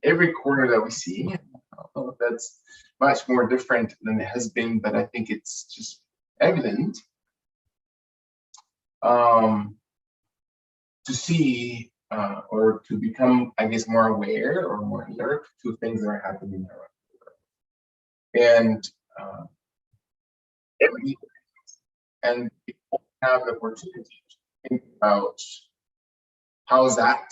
every corner that we see. I don't know if that's much more different than it has been, but I think it's just evident um, to see or to become, I guess, more aware or more alert to things that are happening around. And uh, every and people have the opportunity to think about how's that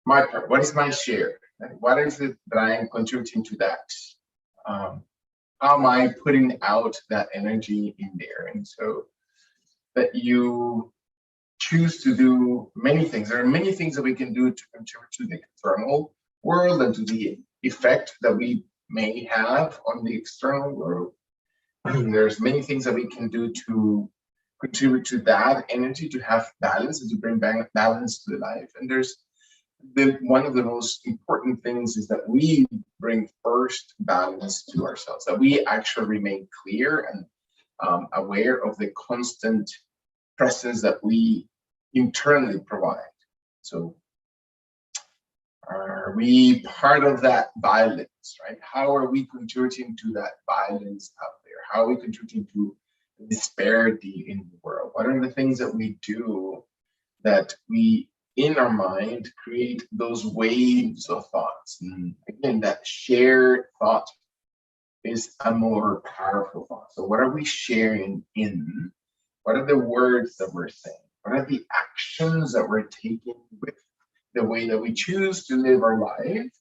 my part, what is my share, what is it that I am contributing to that, um, how am I putting out that energy in there. And so that you choose to do many things. There are many things that we can do to contribute to the external world and to the effect that we may have on the external world. There's many things that we can do to contribute to that energy, to have balance and to bring back balance to the life. And there's one of the most important things is that we bring first balance to ourselves, that we actually remain clear and aware of the constant presence that we internally provide. So are we part of that violence, right? How are we contributing to that violence out there? How are we contributing to disparity in the world? What are the things that we do that we, in our mind, create those waves of thoughts? And again, that shared thought is a more powerful thought. So what are we sharing in? What are the words that we're saying? What are the actions that we're taking with the way that we choose to live our life?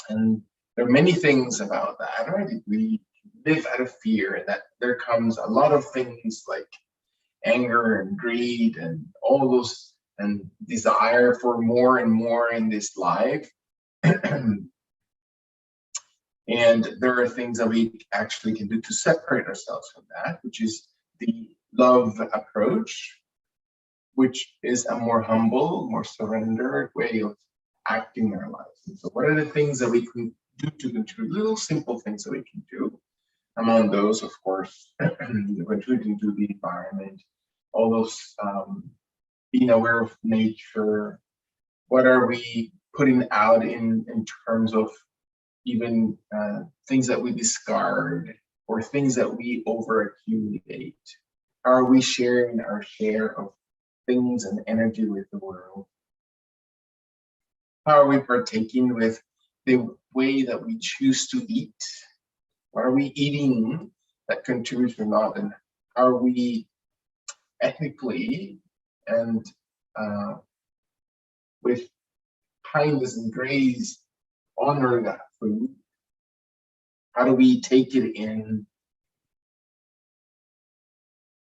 And there are many things about that, right? If we live out of fear, that there comes a lot of things like anger and greed and all those, and desire for more and more in this life. And there are things that we actually can do to separate ourselves from that, which is the love approach, which is a more humble, more surrendered way of acting in our lives. And so what are the things that we can do to contribute, little simple things that we can do? Among those, of course, contributing to the environment, all those being aware of nature. What are we putting out in terms of even things that we discard or things that we overaccumulate? How are we sharing our share of things and energy with the world? How are we partaking with the way that we choose to eat? What are we eating that contributes or not? And how are we ethically and with kindness and grace honor that food? How do we take it in?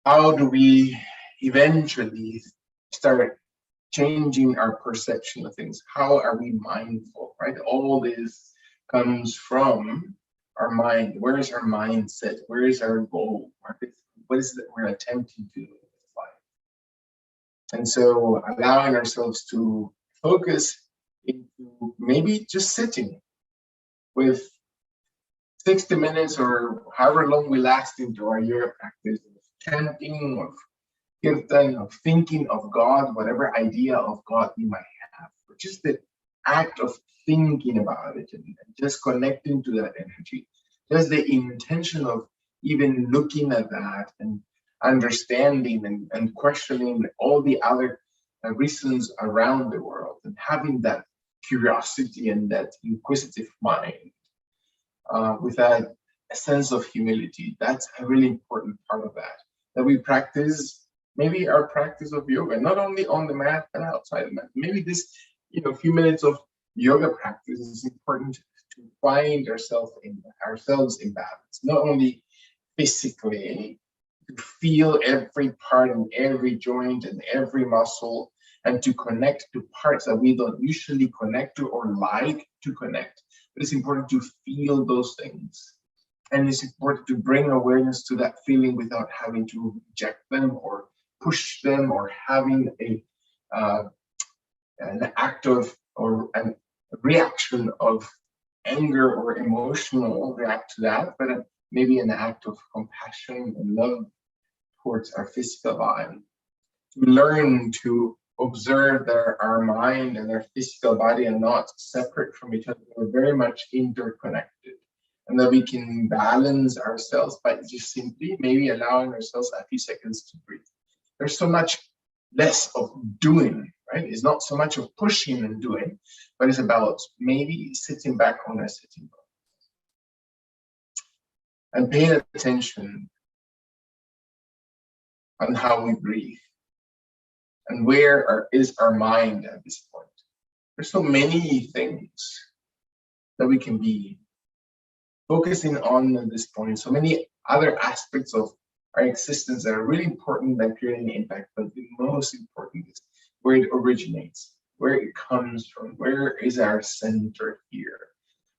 How do we eventually start changing our perception of things? How are we mindful, right? All this comes from our mind. Where is our mindset? Where is our goal? What is it we're attempting to do in this life? And so allowing ourselves to focus into maybe just sitting with 60 minutes or however long we last into our yoga practice, of chanting, of kirtan, of thinking of God, whatever idea of God we might have, or just the act of thinking about it and just connecting to that energy. Just the intention of even looking at that and understanding and questioning all the other reasons around the world, and having that curiosity and that inquisitive mind with a sense of humility. That's a really important part of that we practice, maybe our practice of yoga, not only on the mat and outside the mat. Maybe this, few minutes of yoga practice is important to find ourselves in balance, not only physically, to feel every part and every joint and every muscle, and to connect to parts that we don't usually connect to or like to connect. But it's important to feel those things. And it's important to bring awareness to that feeling without having to reject them or push them or having an act of or a reaction of anger or emotional react to that, but maybe an act of compassion and love towards our physical body. To learn to observe that our mind and our physical body are not separate from each other. We're very much interconnected. And that we can balance ourselves by just simply maybe allowing ourselves a few seconds to breathe. There's so much less of doing, right? It's not so much of pushing and doing, but it's about maybe sitting back on a sitting bone and paying attention on how we breathe and where is our mind at this point. There's so many things that we can be focusing on at this point, so many other aspects of our existence that are really important that creating impact, but the most important is where it originates, where it comes from, where is our center here?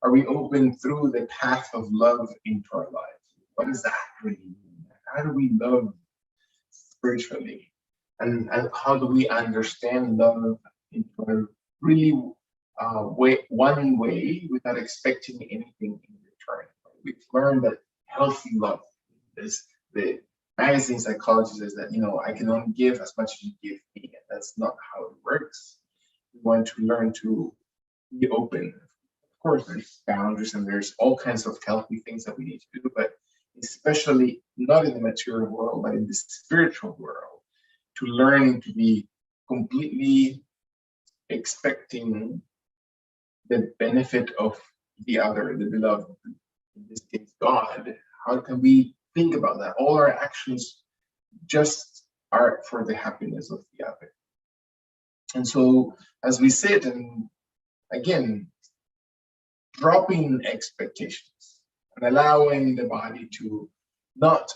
Are we open through the path of love into our lives? What does that really mean? How do we love spiritually? And how do we understand love into a really one way without expecting anything in return? We've learned that healthy love is the magazine psychology says that, I can only give as much as you give me, and that's not how it works. We want to learn to be open. Of course, there's boundaries and there's all kinds of healthy things that we need to do, but especially not in the material world, but in the spiritual world, to learn to be completely expecting the benefit of the other, the beloved, in this case, God. How can we think about that? All our actions just are for the happiness of the other. And so as we sit and again, dropping expectations and allowing the body to not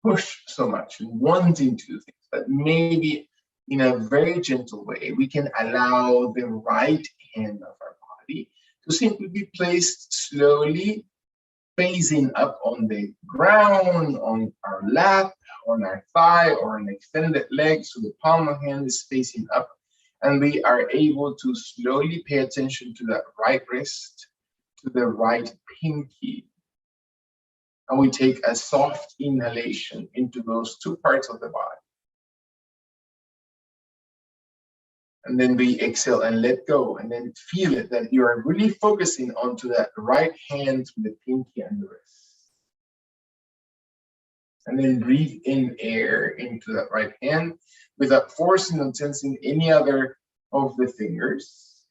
push so much and wanting to do things, but maybe in a very gentle way, we can allow the right hand of our body to simply be placed slowly, facing up on the ground, on our lap, on our thigh, or an extended leg, so the palm of hand is facing up. And we are able to slowly pay attention to that right wrist, to the right pinky. And we take a soft inhalation into those two parts of the body. And then we exhale and let go, and then feel it that you are really focusing onto that right hand to the pinky and the wrist. And then breathe in air into that right hand without forcing or tensing any other of the fingers.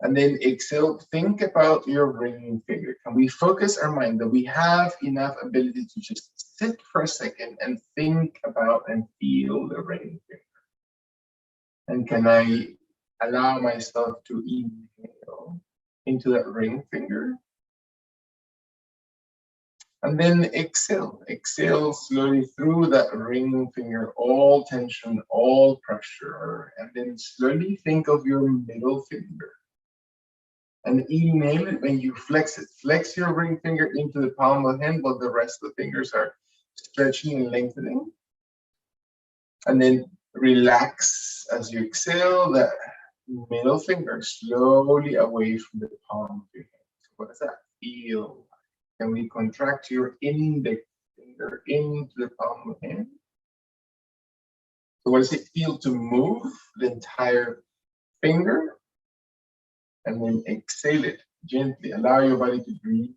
And then exhale, think about your ring finger. Can we focus our mind that we have enough ability to just sit for a second and think about and feel the ring finger? And can I allow myself to inhale into that ring finger? And then exhale. Exhale slowly through that ring finger, all tension, all pressure. And then slowly think of your middle finger. And inhale it when you flex it. Flex your ring finger into the palm of the hand while the rest of the fingers are stretching and lengthening. And then relax as you exhale that middle finger slowly away from the palm of your hand. So what does that feel? Can we contract your index finger into the palm of the hand? So what does it feel to move the entire finger? And then exhale it gently. Allow your body to breathe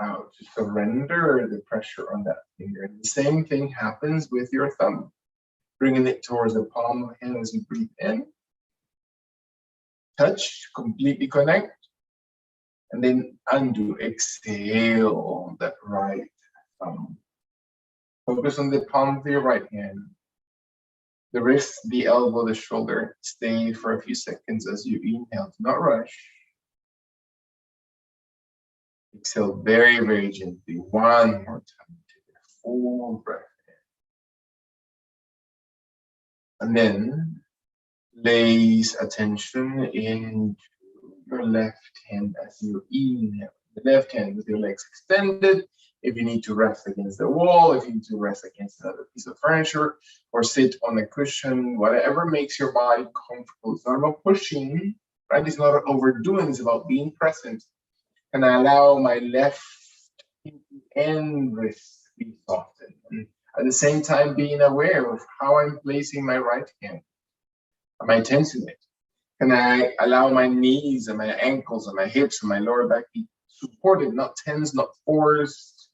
out, to surrender the pressure on that finger. And the same thing happens with your thumb. Bringing it towards the palm of the hand as you breathe in. Touch, completely connect. And then undo, exhale that right thumb. Focus on the palm of your right hand. The wrist, the elbow, the shoulder. Stay for a few seconds as you inhale. Do not rush. Exhale very, very gently. One more time. Take a full breath in. And then place attention into your left hand as you inhale. The left hand with your legs extended. If you need to rest against the wall, if you need to rest against another piece of furniture, or sit on a cushion, whatever makes your body comfortable. It's not about pushing, right? It's not about overdoing, it's about being present. And I allow my left and wrist to be softened. And at the same time, being aware of how I'm placing my right hand. Am I tensing it? Can I allow my knees and my ankles and my hips and my lower back be supported, not tense, not forced?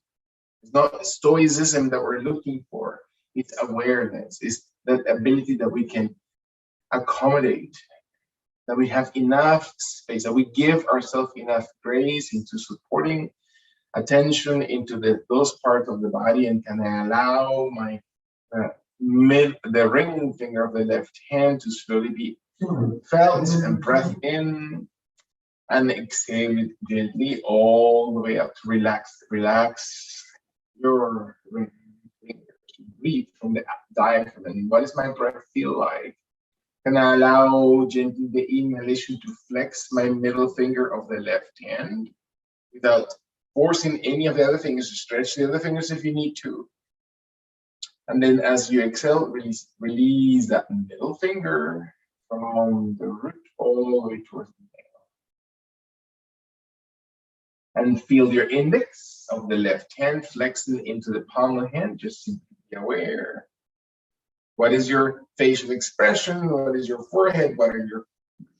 It's not stoicism that we're looking for. It's awareness. It's that ability that we can accommodate, that we have enough space, that we give ourselves enough grace into supporting attention into those parts of the body, and can I allow my the ring finger of the left hand to slowly be felt and breath in and exhale it gently all the way up to relax your ring finger to breathe from the diaphragm. And what does my breath feel like? Can I allow gently the inhalation to flex my middle finger of the left hand without forcing any of the other fingers to stretch the other fingers if you need to? And then as you exhale, release that middle finger from the root all the way towards the nail. And feel your index of the left hand flexing into the palm of the hand, just simply be aware. What is your facial expression? What is your forehead? What are your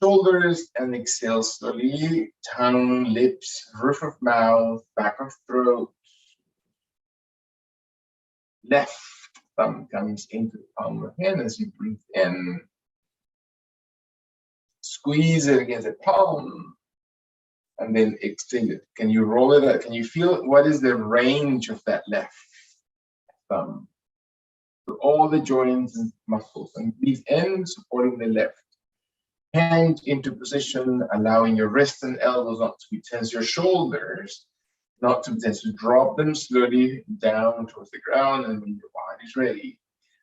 shoulders? And exhale slowly, tongue, lips, roof of mouth, back of throat. Left thumb comes into the palm of the hand as you breathe in. Squeeze it against the palm and then extend it. Can you roll it out? Can you feel what is the range of that left thumb? So all the joints and muscles, and breathe in, supporting the left hand into position, allowing your wrists and elbows not to be tense, your shoulders not to be tense. So drop them slowly down towards the ground, and when your body is ready,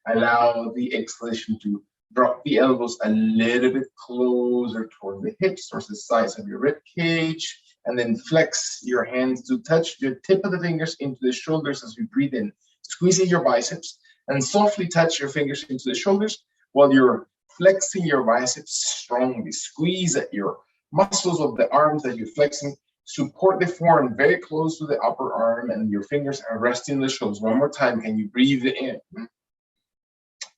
allow the exhalation to drop the elbows a little bit closer toward the hips, towards the sides of your rib cage, and then flex your hands to touch the tip of the fingers into the shoulders as you breathe in, squeezing your biceps, and softly touch your fingers into the shoulders while you're flexing your biceps strongly. Squeeze at your muscles of the arms that you're flexing. Support the forearm very close to the upper arm, and your fingers are resting the shoulders. One more time. Can you breathe in?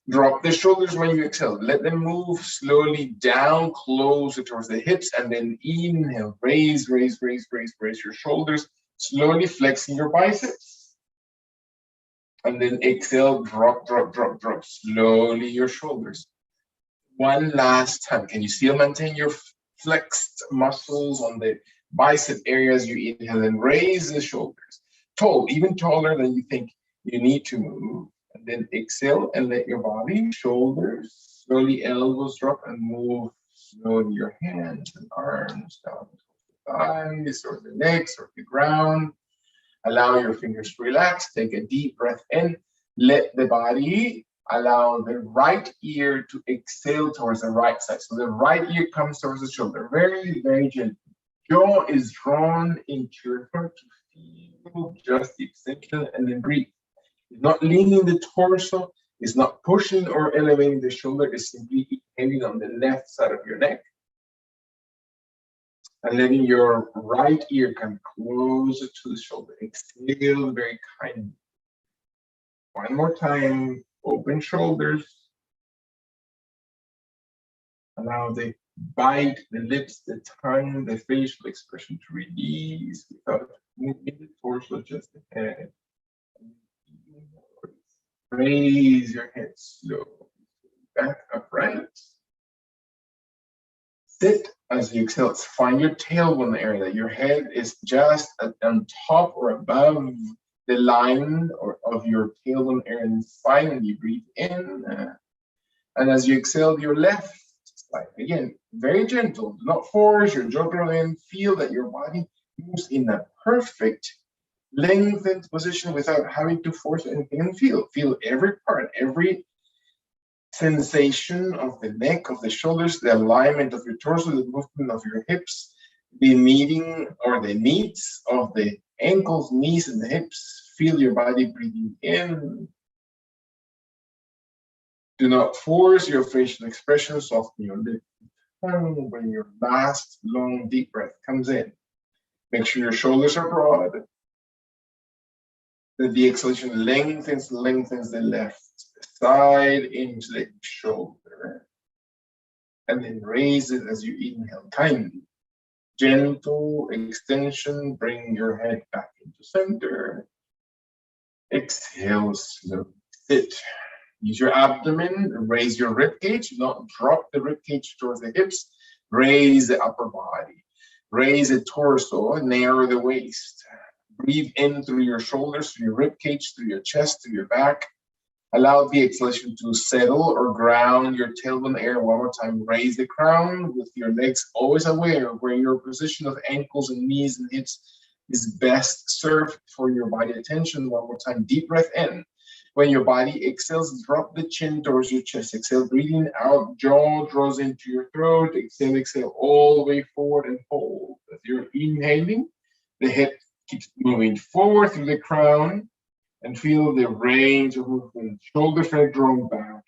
Drop the shoulders when you exhale. Let them move slowly down, closer towards the hips, and then inhale. Raise your shoulders, slowly flexing your biceps. And then exhale, drop slowly your shoulders. One last time. Can you still maintain your flexed muscles on the bicep areas? You inhale and raise the shoulders. Tall, even taller than you think you need to move. And then exhale and let your body, shoulders, slowly elbows drop, and move slowly your hands and arms down the thighs or the legs or the ground. Allow your fingers to relax. Take a deep breath in. Let the body allow the right ear to exhale towards the right side. So the right ear comes towards the shoulder. Very, very gentle. Jaw is drawn into your throat to feel just the extension, and then breathe. It's not leaning the torso. It's not pushing or elevating the shoulder. It's simply hanging on the left side of your neck. And letting your right ear come closer to the shoulder. Exhale very kindly. One more time. Open shoulders. Allow the bite, the lips, the tongue, the facial expression to release without moving the torso, just the head. Raise your head slowly back upright. Sit as you exhale. Find your tailbone area. Your head is just on top or above the line of your tailbone area and spine, and you breathe in. And as you exhale, your left side. Again, very gentle. Do not force your jaw drawn in. Feel that your body moves in a perfect lengthened position without having to force anything, and feel every part, every sensation of the neck, of the shoulders, the alignment of your torso, the movement of your hips, the meeting or the meets of the ankles, knees, and the hips. Feel your body breathing in. Do not force your facial expression. Soften your lip tongue when your last long deep breath comes in. Make sure your shoulders are broad. The exhalation lengthens the left side into the shoulder. and then raise it as you inhale kindly. Gentle extension, bring your head back into center. Exhale, slow. Sit. Use your abdomen, raise your rib cage, not drop the rib cage towards the hips. Raise the upper body. Raise the torso, narrow the waist. Breathe in through your shoulders, through your rib cage, through your chest, through your back. Allow the exhalation to settle or ground your tailbone area one more time. Raise the crown with your legs always aware of where your position of ankles and knees and hips is best served for your body attention. One more time, deep breath in. When your body exhales, drop the chin towards your chest. Exhale, breathing out, jaw draws into your throat. Exhale, exhale all the way forward and hold. As you're inhaling, the head keeps moving forward through the crown and feel the range of movement. Shoulders are drawn back.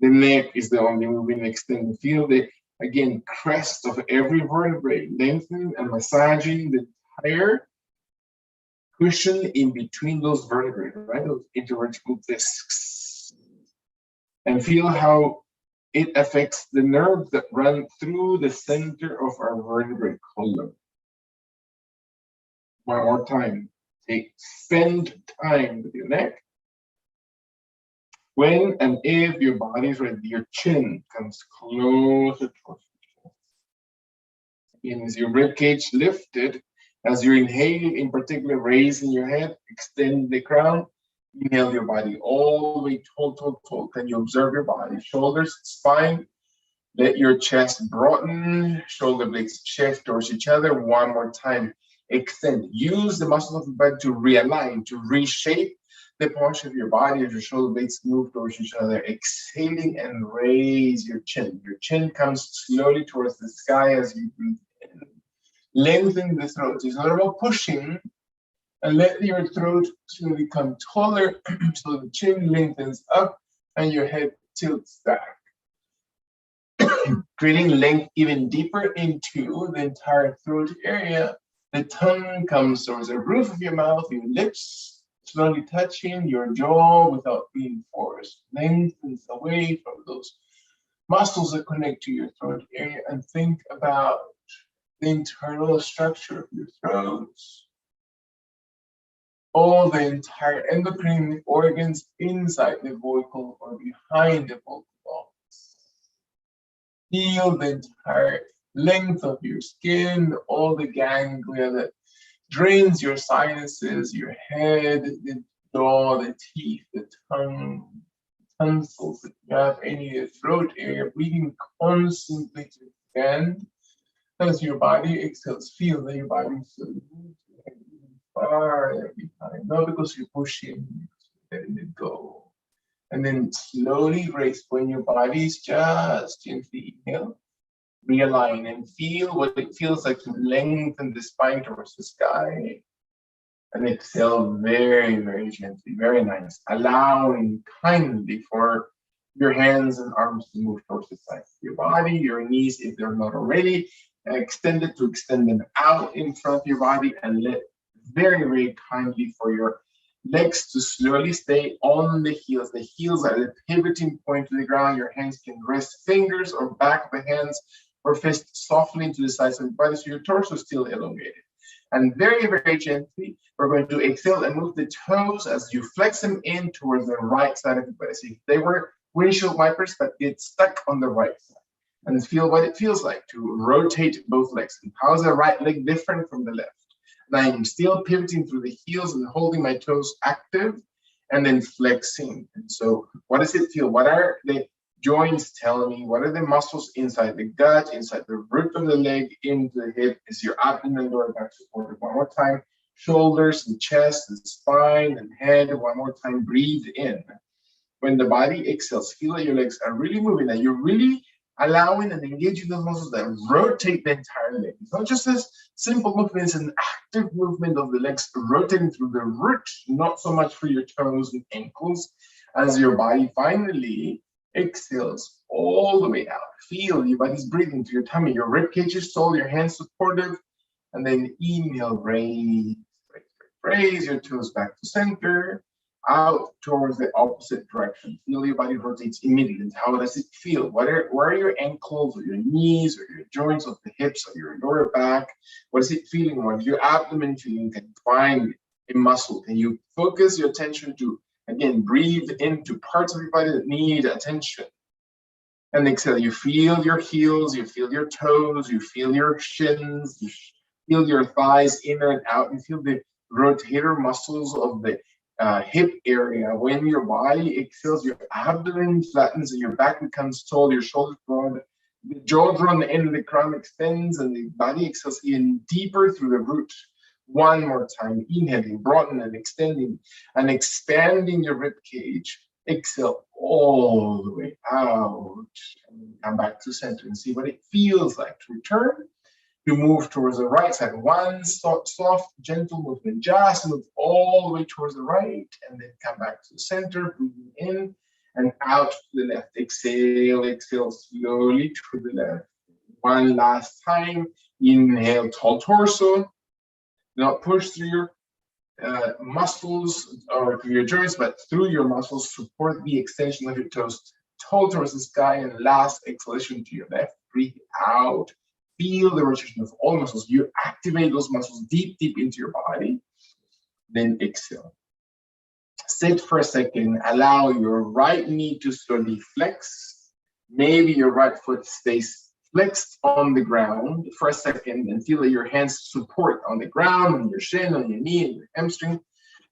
The neck is the only moving extended. Feel the, again, crest of every vertebrae, lengthening and massaging the entire cushion in between those vertebrae, right? Those intervertebral discs. And feel how it affects the nerves that run through the center of our vertebrae column. One more time. Spend time with your neck. When and if your body is ready, your chin comes closer towards your chest. Again, is your rib cage lifted? As you're inhaling, in particular, raising your head, extend the crown, inhale your body all the way tall. Can you observe your body? Shoulders, spine. Let your chest broaden, shoulder blades shift towards each other. One more time. Extend. Use the muscles of the body to realign, to reshape the posture of your body as your shoulder blades move towards each other. Exhaling and raise your chin. Your chin comes slowly towards the sky as you breathe in. Lengthen the throat. It's not about pushing, and let your throat slowly come taller so the chin lengthens up and your head tilts back. Creating length even deeper into the entire throat area. The tongue comes towards the roof of your mouth, your lips slowly touching your jaw without being forced. Lengthens away from those muscles that connect to your throat area, and think about the internal structure of your throat. All the entire endocrine organs inside the vocal or behind the vocal box. Feel the entire length of your skin, all the ganglia that drains your sinuses, your head, the jaw, the teeth, the tongue, tonsils that you have, any of the throat area, breathing constantly to expand. As your body exhales, feel that your body is far behind, not because you're pushing, you're letting it go. And then slowly raise when your body is just gently inhale. Realign and feel what it feels like to lengthen the spine towards the sky. And exhale very, very gently, very nice. Allowing kindly for your hands and arms to move towards the side of your body, your knees, if they're not already, extended to extend them out in front of your body, and let very, very kindly for your legs to slowly stay on the heels. The heels are the pivoting point to the ground. Your hands can rest fingers or back of the hands or fist softly into the sides of the body, so your torso is still elongated. And very, very gently, we're going to exhale and move the toes as you flex them in towards the right side of the body. So if they were windshield wipers, but it's stuck on the right side. And feel what it feels like to rotate both legs. And how is the right leg different from the left? And I'm still pivoting through the heels and holding my toes active and then flexing. And so what does it feel? What are the joints telling me? What are the muscles inside the gut, inside the root of the leg, into the hip? Is your abdomen lower back supported? One more time. Shoulders and chest and spine and head. One more time. Breathe in. When the body exhales, feel that your legs are really moving, that you're really allowing and engaging those muscles that rotate the entire leg. It's not just this simple movement, it's an active movement of the legs rotating through the root, not so much for your toes and ankles, as your body finally exhales all the way out. Feel your body's breathing through your tummy, your rib cage is tall, your hands supportive, and then inhale, raise your toes back to center. out towards the opposite direction. Feel your body rotates immediately. How does it feel? Where are your ankles or your knees or your joints of the hips or your lower back? What is it feeling? What is your abdomen feeling? Can you find a muscle? Can you focus your attention to, again, breathe into parts of your body that need attention? And exhale, you feel your heels, you feel your toes, you feel your shins, you feel your thighs in and out, you feel the rotator muscles of the hip area. When your body exhales, your abdomen flattens and your back becomes tall, your shoulders broad, the jaw drawn in, the crown extends, and the body exhales in deeper through the root. One more time, inhaling, broaden and extending and expanding your rib cage. Exhale all the way out and come back to center and see what it feels like to return. You move towards the right side. One soft, gentle movement. Just move all the way towards the right and then come back to the center, breathing in and out to the left. Exhale, exhale slowly to the left. One last time. Inhale, tall torso. Not push through your muscles or through your joints, but through your muscles. Support the extension of your toes, tall towards the sky, and last exhalation to your left. Breathe out. Feel the rotation of all muscles. You activate those muscles deep, deep into your body. Then exhale. Sit for a second. Allow your right knee to slowly flex. Maybe your right foot stays flexed on the ground for a second and feel that your hands support on the ground, on your shin, on your knee, and your hamstring.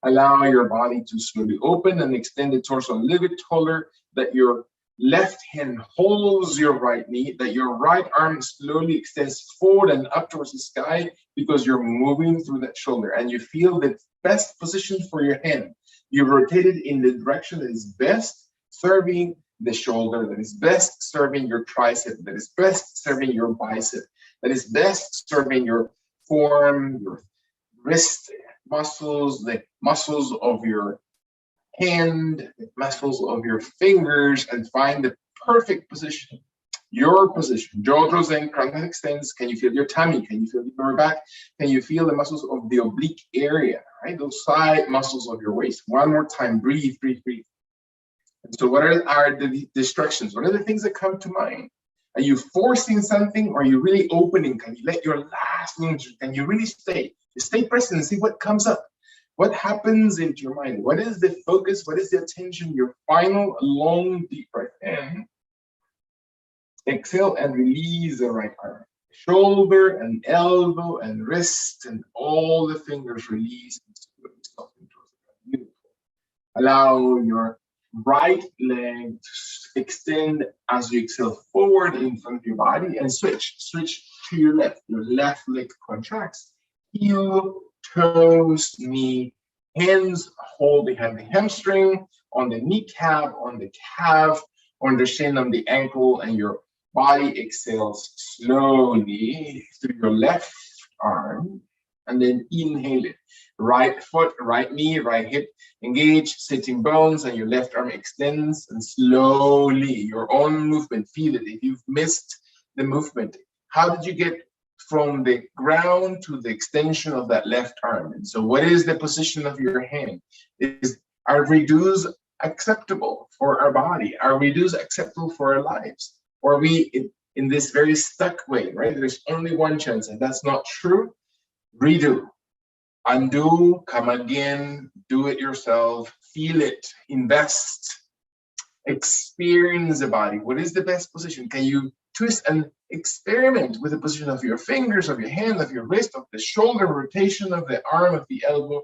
Allow your body to slowly open and extend the torso a little bit taller, that your left hand holds your right knee, that your right arm slowly extends forward and up towards the sky because you're moving through that shoulder and you feel the best position for your hand. You rotate it in the direction that is best serving the shoulder, that is best serving your tricep, that is best serving your bicep, that is best serving your forearm, your wrist muscles, the muscles of your hand, the muscles of your fingers, and find the perfect position. Your position. Jaw draws in, crown extends. Can you feel your tummy? Can you feel the lower back? Can you feel the muscles of the oblique area, right? Those side muscles of your waist. One more time. Breathe, breathe, breathe. So what are the distractions? What are the things that come to mind? Are you forcing something or are you really opening? Can you let your last minute, can you really stay present and see what comes up? What happens into your mind? What is the focus? What is the attention? Your final long deep breath in. Exhale and release the right arm. Shoulder and elbow and wrist and all the fingers release. Beautiful. Allow your right leg to extend as you exhale forward in front of your body and switch to your left. Your left leg contracts. Heel, toes, knee, hands hold behind the hamstring, on the kneecap, on the calf, on the shin, on the ankle, and your body exhales slowly through your left arm, and then inhale it. Right foot, right knee, right hip engage, sitting bones, and your left arm extends, and slowly, your own movement, feel it. If you've missed the movement, how did you get from the ground to the extension of that left arm? And so what is the position of your hand? Are redos acceptable for our body? Are redos acceptable for our lives? Or are we in this very stuck way, right? There's only one chance, and that's not true. Redo. Undo, come again, do it yourself, feel it, invest, experience the body. What is the best position? Can you twist and experiment with the position of your fingers, of your hand, of your wrist, of the shoulder, rotation of the arm, of the elbow?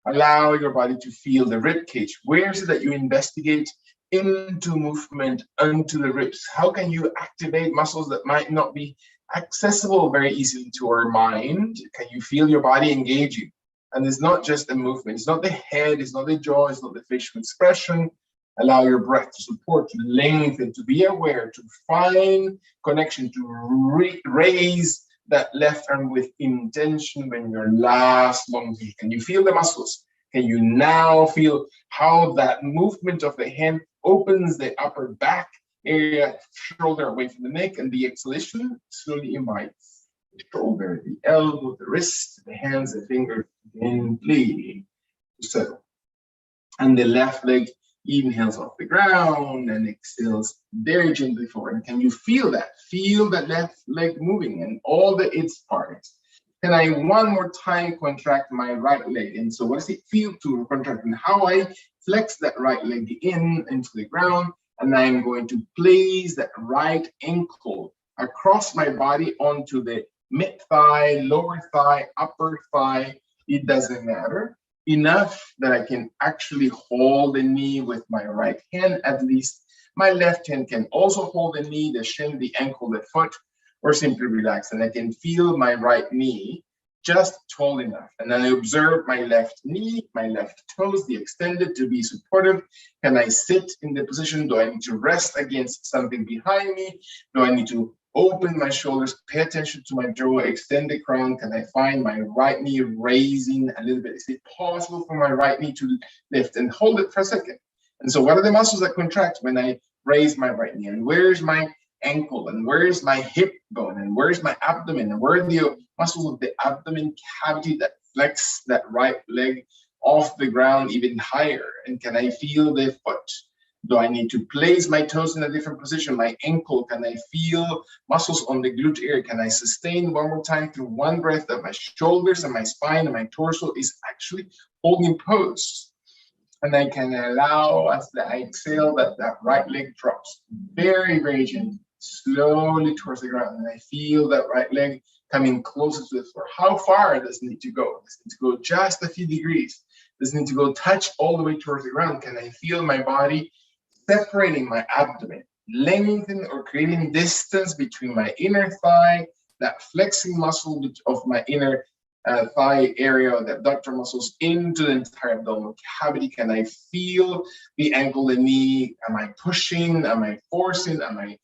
Allow your body to feel the rib cage. Where is it that you investigate into movement, onto the ribs? How can you activate muscles that might not be accessible very easily to our mind? Can you feel your body engaging? And it's not just a movement. It's not the head, it's not the jaw, it's not the facial expression. Allow your breath to support, to lengthen, to be aware, to find connection, to raise that left arm with intention when your last long breath. Can you feel the muscles? Can you now feel how that movement of the hand opens the upper back area, shoulder away from the neck, and the exhalation slowly invites the shoulder, the elbow, the wrist, the hands, the fingers, gently to settle. And the left leg inhales off the ground and exhales very gently forward. And can you feel that? Feel that left leg moving and all the its parts. Can I one more time contract my right leg? And so what does it feel to contract? And how I flex that right leg into the ground. And I'm going to place that right ankle across my body onto the mid thigh, lower thigh, upper thigh. It doesn't matter. Enough that I can actually hold the knee with my right hand at least. My left hand can also hold the knee, the shin, the ankle, the foot, or simply relax. And I can feel my right knee just tall enough. And then I observe my left knee, my left toes, the extended to be supportive. Can I sit in the position? Do I need to rest against something behind me? Do I need to open my shoulders, pay attention to my jaw, extend the crown? Can I find my right knee raising a little bit? Is it possible for my right knee to lift? And hold it for a second. And so what are the muscles that contract when I raise my right knee? And where's my ankle? And where's my hip bone? And where's my abdomen? And where are the muscles of the abdomen cavity that flex that right leg off the ground even higher? And can I feel the foot? Do I need to place my toes in a different position? My ankle, can I feel muscles on the glute area? Can I sustain one more time through one breath that my shoulders and my spine and my torso is actually holding pose? And I can allow, as I exhale, that right leg drops very, very gently, slowly towards the ground. And I feel that right leg coming closer to the floor. How far does it need to go? Does it need to go just a few degrees? Does it need to go touch all the way towards the ground? Can I feel my body separating my abdomen, lengthening or creating distance between my inner thigh, that flexing muscle of my inner thigh area, the abductor muscles into the entire abdominal cavity? Can I feel the ankle, the knee? Am I pushing? Am I forcing? Am I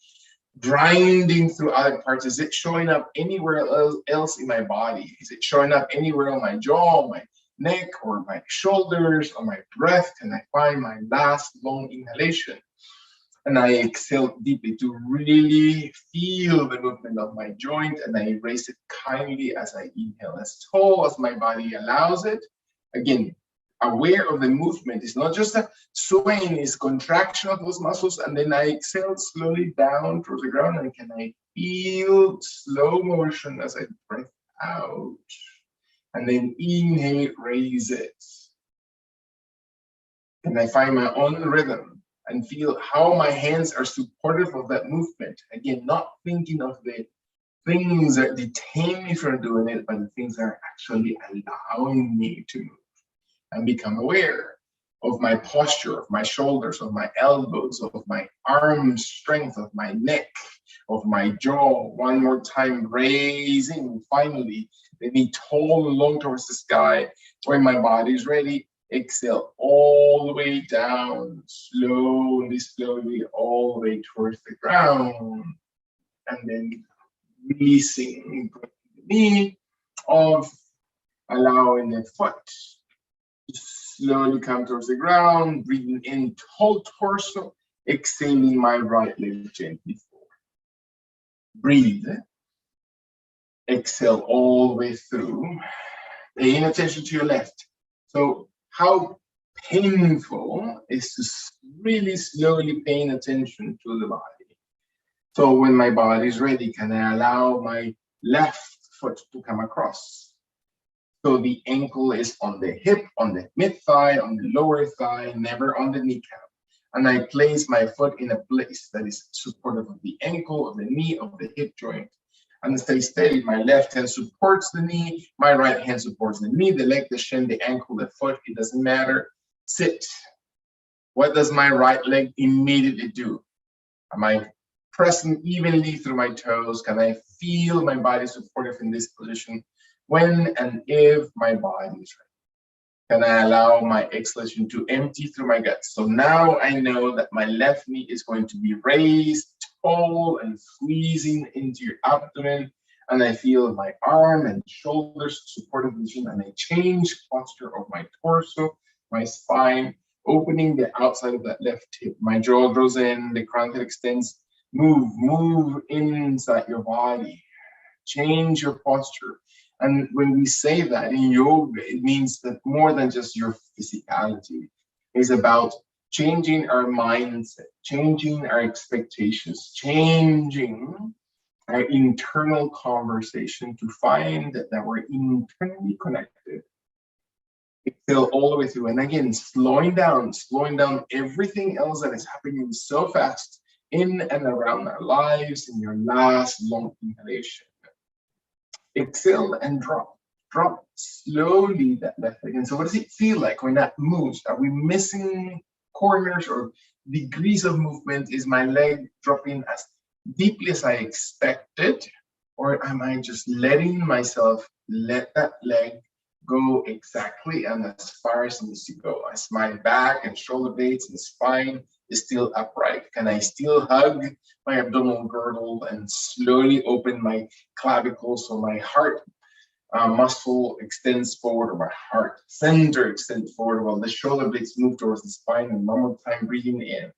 grinding through other parts? Is it showing up anywhere else in my body? Is it showing up anywhere on my jaw, my neck, or my shoulders, or my breath? Can I find my last long inhalation? And I exhale deeply to really feel the movement of my joint, and I raise it kindly as I inhale, as tall as my body allows it. Again, aware of the movement. It's not just a swaying, it's contraction of those muscles, and then I exhale slowly down towards the ground, and can I feel slow motion as I breathe out. And then inhale, raise it. And I find my own rhythm and feel how my hands are supportive of that movement. Again, not thinking of the things that detain me from doing it, but the things that are actually allowing me to move. And become aware of my posture, of my shoulders, of my elbows, of my arm strength, of my neck, of my jaw. One more time, raising. Finally, the knee tall and long towards the sky. When my body is ready, exhale all the way down, slowly, slowly, all the way towards the ground. And then releasing the knee off, allowing the foot to slowly come towards the ground, breathing in whole torso, exhaling my right leg gently forward. Breathe. Exhale all the way through. Paying attention to your left. So how painful is to really slowly paying attention to the body. So when my body is ready, can I allow my left foot to come across? So the ankle is on the hip, on the mid thigh, on the lower thigh, never on the kneecap. And I place my foot in a place that is supportive of the ankle, of the knee, of the hip joint. And stay steady. My left hand supports the knee, my right hand supports the knee, the leg, the shin, the ankle, the foot, it doesn't matter. Sit. What does my right leg immediately do? Am I pressing evenly through my toes? Can I feel my body supportive in this position? When and if my body is ready, can I allow my exhalation to empty through my guts? So now I know that my left knee is going to be raised tall and squeezing into your abdomen, and I feel my arm and shoulders supportive position, and I change posture of my torso, my spine, opening the outside of that left hip. My jaw draws in, the crown head extends. Move inside your body. Change your posture. And when we say that in yoga, it means that more than just your physicality. is about changing our mindset, changing our expectations, changing our internal conversation to find that we're internally connected. Exhale all the way through. And again, slowing down everything else that is happening so fast in and around our lives in your last long inhalation. Exhale and drop. Drop slowly that left leg. And so what does it feel like when that moves? Are we missing corners or degrees of movement? Is my leg dropping as deeply as I expected? Or am I just letting myself let that leg go exactly and as far as it needs to go? As my back and shoulder blades and spine is still upright? Can I still hug my abdominal girdle and slowly open my clavicles so my heart muscle extends forward, or my heart center extends forward while the shoulder blades move towards the spine? And one more time, breathing in.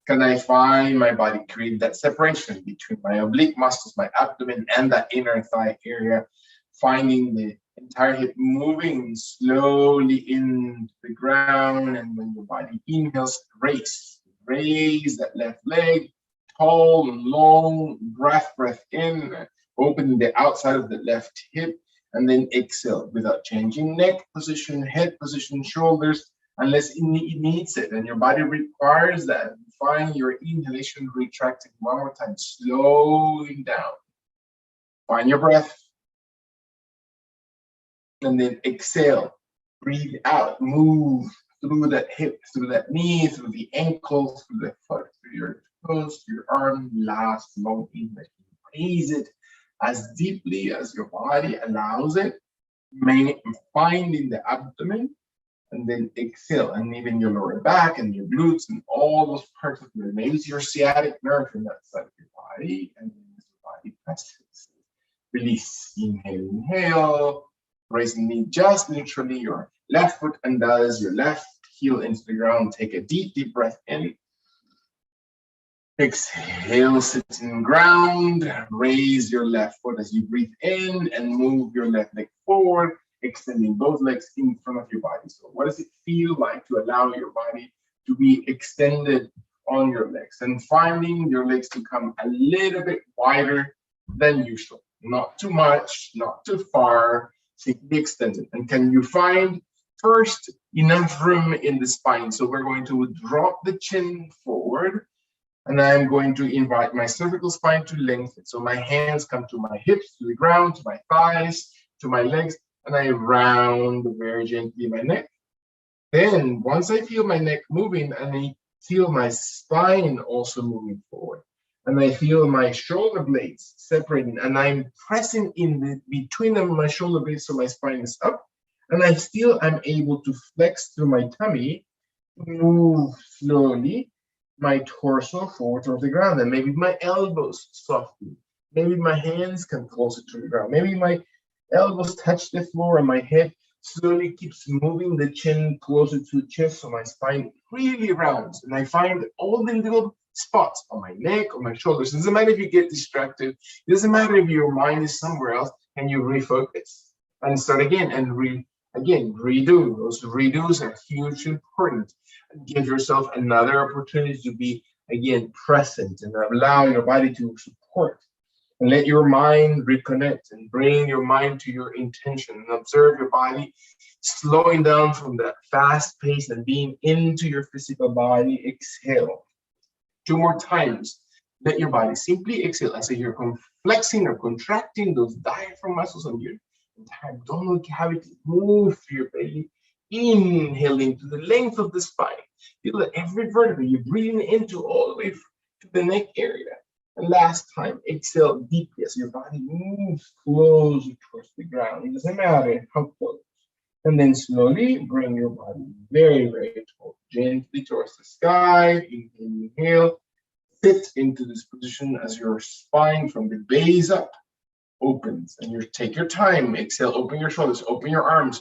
Can I find my body create that separation between my oblique muscles, my abdomen, and that inner thigh area, finding the entire hip moving slowly into the ground? And when your body inhales, raise that left leg, tall and long, breath in, opening the outside of the left hip, and then exhale without changing neck position, head position, shoulders, unless it needs it and your body requires that. Find your inhalation retracting one more time, slowing down. Find your breath. And then exhale, breathe out, move through that hip, through that knee, through the ankle, through the foot, through your toes, your arm. Last long inhale. Raise it as deeply as your body allows it, finding the abdomen, and then exhale. And even your lower back and your glutes and all those parts of your nails, your sciatic nerve in that side of your body, and then as your body presses. Release, inhale. Raising the knee just neutrally, your left foot undoes, your left heel into the ground. Take a deep breath in. Exhale, sitting ground. Raise your left foot as you breathe in and move your left leg forward, extending both legs in front of your body. So what does it feel like to allow your body to be extended on your legs, and finding your legs to come a little bit wider than usual? Not too much, not too far. Be extended. And can you find first enough room in the spine? So we're going to drop the chin forward, and I'm going to invite my cervical spine to lengthen. So my hands come to my hips, to the ground, to my thighs, to my legs, and I round very gently my neck. Then once I feel my neck moving, and I feel my spine also moving forward, and I feel my shoulder blades separating, and I'm pressing in between them, my shoulder blades, so my spine is up, and I'm able to flex through my tummy, move slowly my torso forward towards the ground, and maybe my elbows soften, maybe my hands come closer to the ground, maybe my elbows touch the floor, and my head slowly keeps moving the chin closer to the chest, so my spine really rounds, and I find all the little spots on my neck, on my shoulders. It doesn't matter if you get distracted. It doesn't matter if your mind is somewhere else, and you refocus and start again and redo. Those redos are hugely important. Give yourself another opportunity to be again present and allow your body to support, and let your mind reconnect and bring your mind to your intention and observe your body slowing down from that fast pace and being into your physical body. Exhale. 2 more times. Let your body simply exhale as if you're flexing or contracting those diaphragm muscles on your entire abdominal cavity. Move through your belly, inhaling to the length of the spine. Feel that every vertebra you're breathing into all the way to the neck area. And last time, exhale deeply as your body moves closer towards the ground. It doesn't matter how close. And then slowly bring your body very, very tall, gently towards the sky. Inhale, sit into this position as your spine from the base up opens. And you take your time. Exhale, open your shoulders, open your arms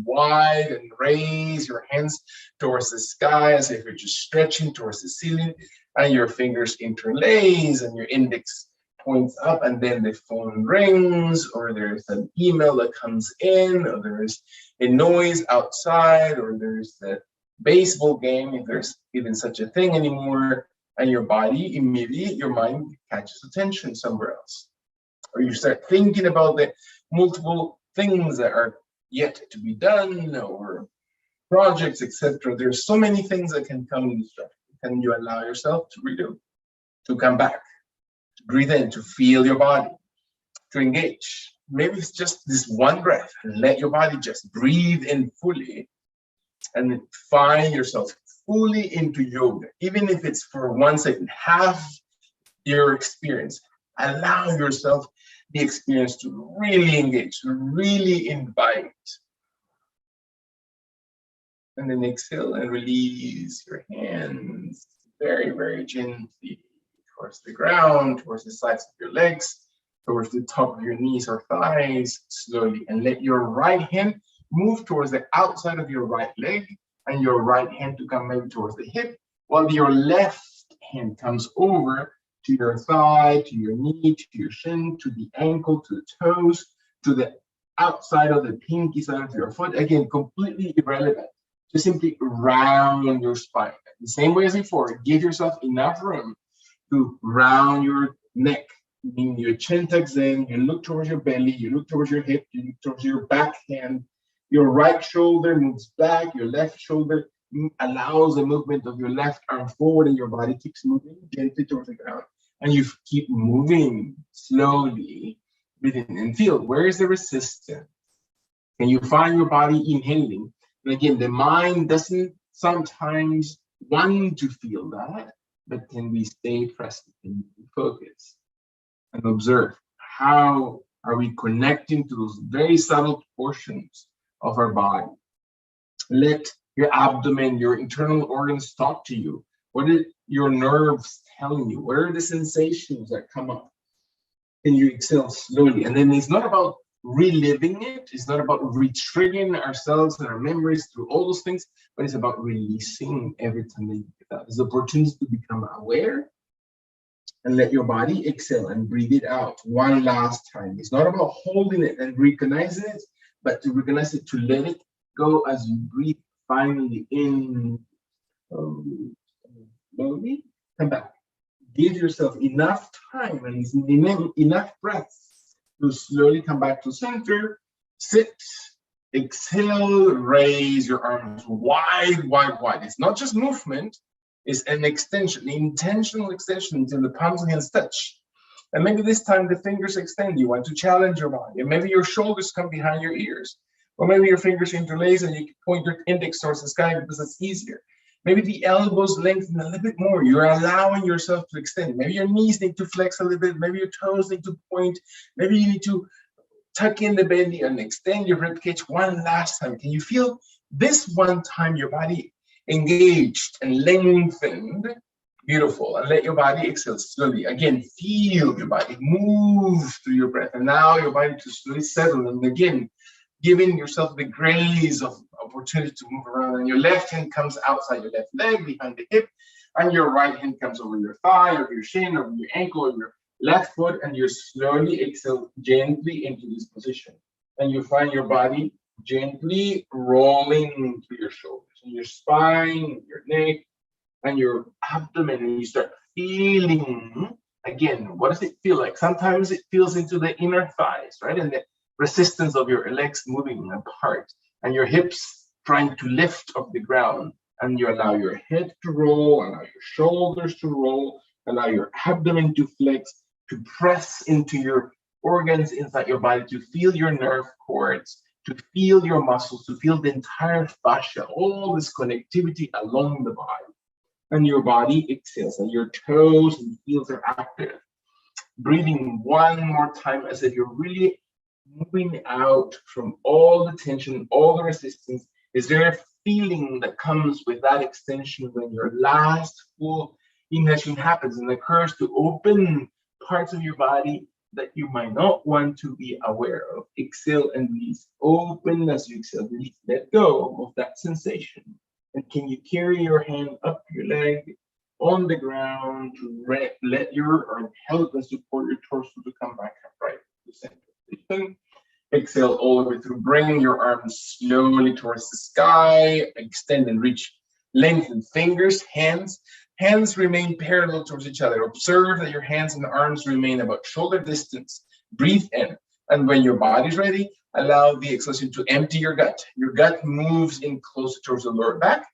wide, and raise your hands towards the sky as if you're just stretching towards the ceiling. And your fingers interlace, and your index points up, and then the phone rings, or there's an email that comes in, or there's a noise outside, or there's the baseball game, if there's even such a thing anymore, and your body immediately, your mind catches attention somewhere else. Or you start thinking about the multiple things that are yet to be done, or projects, etc. There's so many things that can come and distract you. Can you allow yourself to redo, to come back, to breathe in, to feel your body, to engage? Maybe it's just this one breath, and let your body just breathe in fully, and find yourself fully into yoga, even if it's for 1 second, half your experience. Allow yourself the experience to really engage, to really invite. And then exhale and release your hands very, very gently towards the ground, towards the sides of your legs, towards the top of your knees or thighs, slowly. And let your right hand move towards the outside of your right leg, and your right hand to come maybe towards the hip, while your left hand comes over to your thigh, to your knee, to your shin, to the ankle, to the toes, to the outside of the pinky side of your foot. Again, completely irrelevant. Just simply round your spine. The same way as before, give yourself enough room to round your neck, meaning your chin tucks in, you look towards your belly, you look towards your hip, you look towards your back hand. Your right shoulder moves back, your left shoulder allows the movement of your left arm forward, and your body keeps moving gently towards the ground. And you keep moving slowly, breathing and feel, where is the resistance? Can you find your body inhaling? And again, the mind doesn't sometimes want to feel that, but can we stay present and focus and observe how are we connecting to those very subtle portions of our body? Let your abdomen, your internal organs talk to you. What are your nerves telling you? What are the sensations that come up? And you exhale slowly. And then it's not about reliving it. It's not about re-triggering ourselves and our memories through all those things, but it's about releasing every time that you get that. There's opportunity to become aware and let your body exhale and breathe it out one last time. It's not about holding it and recognizing it, but to recognize it, to let it go as you breathe finally in, slowly, come back. Give yourself enough time and enough breaths to slowly come back to center, sit, exhale, raise your arms wide, wide, wide. It's not just movement, it's an extension, intentional extension until the palms of the hands touch. And maybe this time the fingers extend. You want to challenge your body. And maybe your shoulders come behind your ears. Or maybe your fingers interlace and you can point your index towards the sky because it's easier. Maybe the elbows lengthen a little bit more. You're allowing yourself to extend. Maybe your knees need to flex a little bit. Maybe your toes need to point. Maybe you need to tuck in the belly and extend your rib cage one last time. Can you feel this one time your body engaged and lengthened? Beautiful. And let your body exhale slowly. Again, feel your body move through your breath. And now your body to slowly settle. And again, giving yourself the grace of opportunity to move around. And your left hand comes outside your left leg, behind the hip. And your right hand comes over your thigh, or your shin, or your ankle, or your left foot. And you slowly exhale gently into this position. And you find your body gently rolling through your shoulders, and your spine, your neck, and your abdomen, and you start feeling, again, what does it feel like? Sometimes it feels into the inner thighs, right? And the resistance of your legs moving apart, and your hips trying to lift off the ground. And you allow your head to roll, allow your shoulders to roll, allow your abdomen to flex, to press into your organs inside your body, to feel your nerve cords, to feel your muscles, to feel the entire fascia, all this connectivity along the body. And your body exhales, and your toes and heels are active. Breathing one more time as if you're really moving out from all the tension, all the resistance. Is there a feeling that comes with that extension when your last full inhalation happens and occurs to open parts of your body that you might not want to be aware of? Exhale and release. Open as you exhale, release. Let go of that sensation. And can you carry your hand up your leg on the ground to let your arm help and support your torso to come back upright to center. Exhale all the way through. Bring your arms slowly towards the sky. Extend and reach Lengthen fingers, hands. Hands remain parallel towards each other. Observe that your hands and arms remain about shoulder distance. Breathe in. And when your body's ready, allow the exhalation to empty your gut. Your gut moves in closer towards the lower back.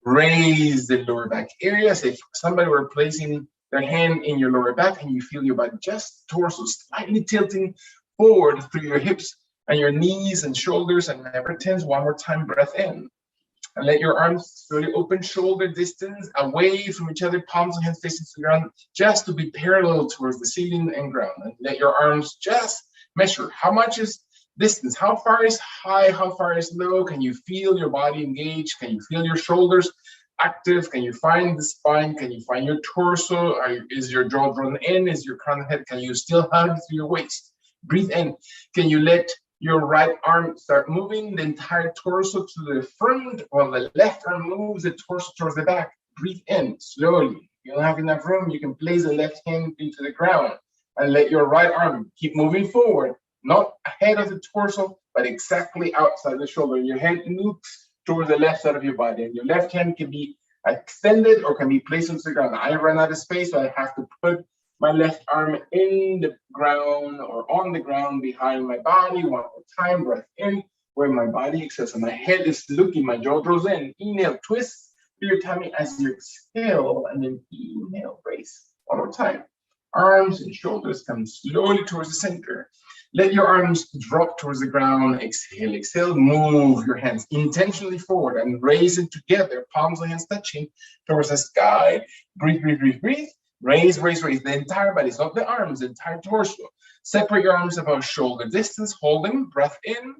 Raise the lower back area as if somebody were placing their hand in your lower back and you feel your body just torso slightly tilting forward through your hips and your knees and shoulders, and never tense. One more time, breath in. And let your arms slowly open shoulder distance away from each other, palms and hands facing to the ground, just to be parallel towards the ceiling and ground. And let your arms just measure how much is distance, how far is high, how far is low. Can you feel your body engaged? Can you feel your shoulders active? Can you find the spine? Can you find your torso? Is your jaw drawn in? Is your crown head? Can you still hug through your waist? Breathe in. Can you let your right arm start moving the entire torso to the front, while the left arm moves the torso towards the back? Breathe in slowly. If you don't have enough room, you can place the left hand into the ground and let your right arm keep moving forward, not ahead of the torso, but exactly outside the shoulder. Your head looks towards the left side of your body, and your left hand can be extended or can be placed into the ground. I run out of space, so I have to put my left arm in the ground or on the ground behind my body. One more time, breath in, where my body exhales and my head is looking, my jaw draws in. Inhale, twist through your tummy as you exhale, and then inhale, raise. One more time. Arms and shoulders come slowly towards the center. Let your arms drop towards the ground. Exhale, exhale. Move your hands intentionally forward and raise it together. Palms and hands touching towards the sky. Breathe, breathe, breathe, breathe. Raise, raise, raise the entire body, not the arms, the entire torso. Separate your arms about shoulder distance, hold them, breath in,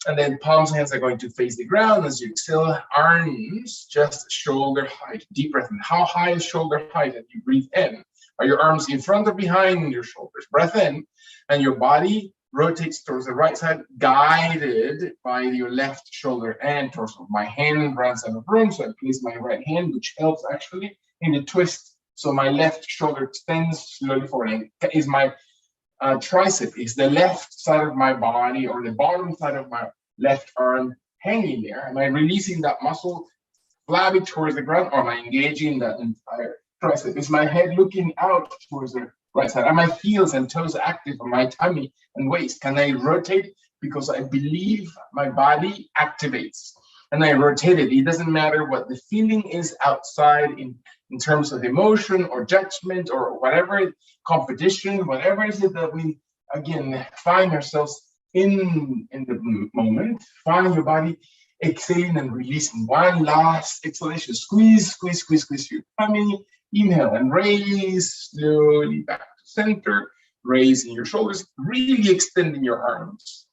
and then palms and hands are going to face the ground as you exhale. Arms just shoulder height. Deep breath in. How high is shoulder height as you breathe in? Are your arms in front or behind your shoulders? Breath in, and your body rotates towards the right side, guided by your left shoulder and torso. My hand runs out of room, so I place my right hand, which helps actually in the twist. So my left shoulder extends slowly forward. And is my tricep, is the left side of my body or the bottom side of my left arm hanging there? Am I releasing that muscle, flabby towards the ground, or am I engaging that entire tricep? Is my head looking out towards the right side? Are my heels and toes active on my tummy and waist? Can I rotate? Because I believe my body activates. And I rotate it. It doesn't matter what the feeling is outside in terms of emotion or judgment or whatever, competition, whatever it is that we, again, find ourselves in the moment. Find your body exhaling and releasing. One last exhalation. Squeeze, squeeze, squeeze, squeeze your tummy. Inhale and raise slowly back to center. Raising your shoulders, really extending your arms.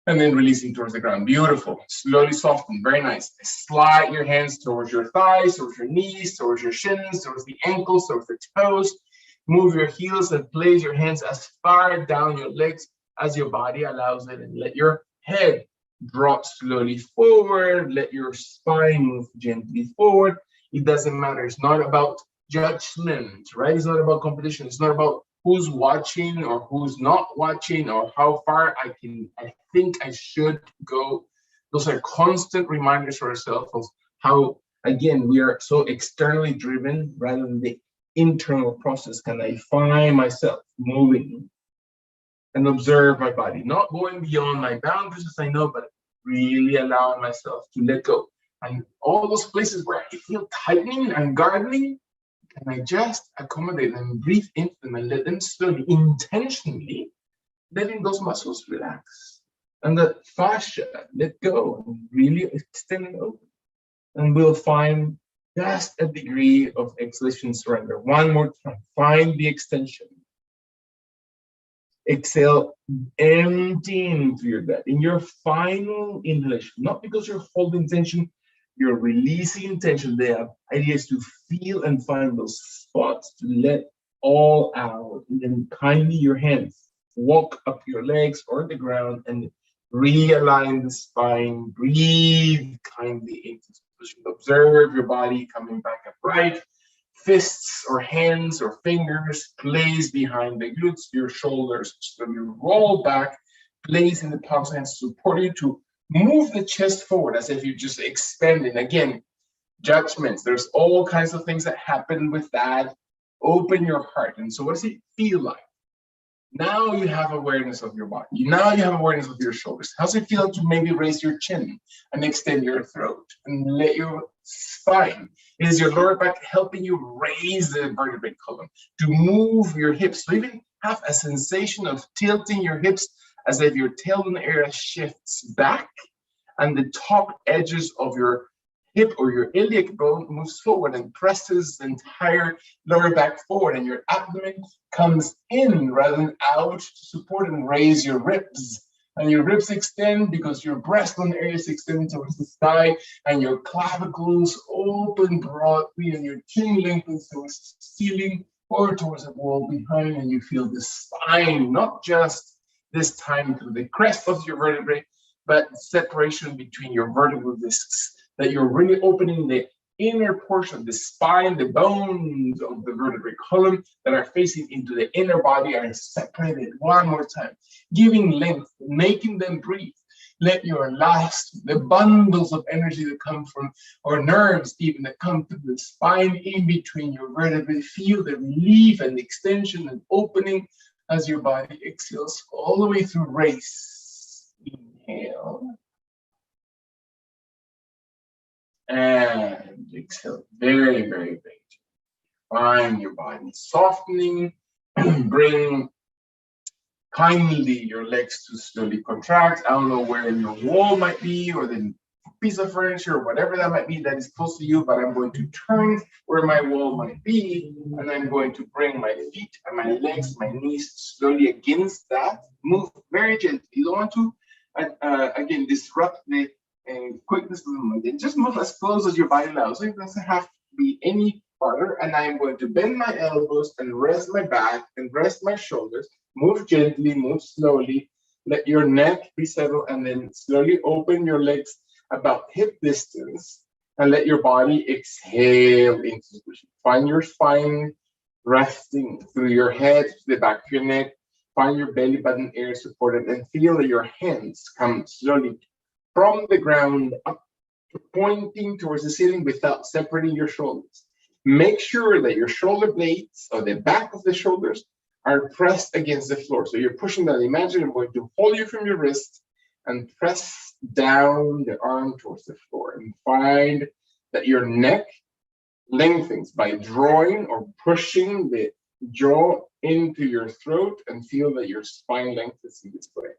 And then releasing towards the ground. Beautiful. Slowly soften. Very nice. Slide your hands towards your thighs, towards your knees, towards your shins, towards the ankles, towards the toes. Move your heels and place your hands as far down your legs as your body allows it. And let your head drop slowly forward. Let your spine move gently forward. It doesn't matter. It's not about judgment, right? It's not about competition. It's not about who's watching or who's not watching or how far I think I should go. Those are constant reminders for ourselves of how, again, we are so externally driven rather than the internal process. Can I find myself moving and observe my body, not going beyond my boundaries as I know, but really allowing myself to let go. And all those places where I feel tightening and gardening, can I just accommodate and breathe into them and let them slowly, intentionally, letting those muscles relax. And the fascia, let go and really extend it open. And we'll find just a degree of exhalation surrender. One more time, find the extension. Exhale, emptying through your gut. In your final inhalation, not because you're holding tension, you're releasing tension. The idea is to feel and find those spots to let all out. And then kindly your hands walk up your legs or the ground and realign the spine. Breathe kindly into this position. Observe your body coming back upright. Fists or hands or fingers placed behind the glutes, your shoulders. So you roll back, place in the palms of hands to support you to move the chest forward as if you just expanded. Again, judgments. There's all kinds of things that happen with that. Open your heart. And so what does it feel like? Now you have awareness of your body. Now you have awareness of your shoulders. How's it feel to maybe raise your chin and extend your throat and let your spine? Is your lower back helping you raise the vertebrae column to move your hips? So even have a sensation of tilting your hips as if your tailbone area shifts back and the top edges of your hip or your iliac bone moves forward and presses the entire lower back forward, and your abdomen comes in rather than out to support and raise your ribs. And your ribs extend because your breastbone areas extend towards the sky, and your clavicles open broadly, and your chin lengthens towards the ceiling or towards the wall behind, and you feel the spine, not just this time through the crest of your vertebrae, but separation between your vertebral discs, that you're really opening the inner portion of the spine, the bones of the vertebrae column that are facing into the inner body are separated one more time, giving length, making them breathe. Let your the bundles of energy that come from, or nerves even that come through the spine in between your vertebrae, feel the relief and extension and opening as your body exhales all the way through race. Inhale. And exhale, very, very big. Find your body softening. Bring kindly your legs to slowly contract. I don't know where your wall might be or the piece of furniture or whatever that might be that is close to you, but I'm going to turn where my wall might be, and I'm going to bring my feet and my legs, my knees slowly against that. Move very gently. You don't want to, again, disrupt the quickness of the movement. And just move as close as your body allows. It doesn't have to be any farther. And I am going to bend my elbows and rest my back and rest my shoulders. Move gently, move slowly. Let your neck be settled, and then slowly open your legs about hip distance and let your body exhale into the position. Find your spine resting through your head to the back of your neck. Find your belly button area supported, and feel that your hands come slowly from the ground up, pointing towards the ceiling without separating your shoulders. Make sure that your shoulder blades or the back of the shoulders are pressed against the floor. So you're pushing that. Imagine I'm going to hold you from your wrist and press down the arm towards the floor, and find that your neck lengthens by drawing or pushing the jaw into your throat, and feel that your spine lengthens in this way.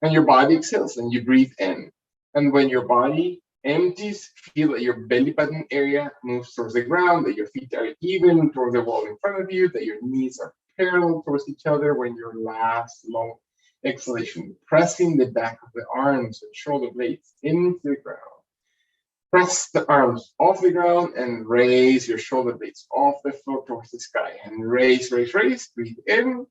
And your body exhales and you breathe in. And when your body empties, feel that your belly button area moves towards the ground, that your feet are even towards the wall in front of you, that your knees are parallel towards each other. When your last long exhalation, pressing the back of the arms and shoulder blades into the ground. Press the arms off the ground and raise your shoulder blades off the floor towards the sky. And raise, raise, raise. Breathe in.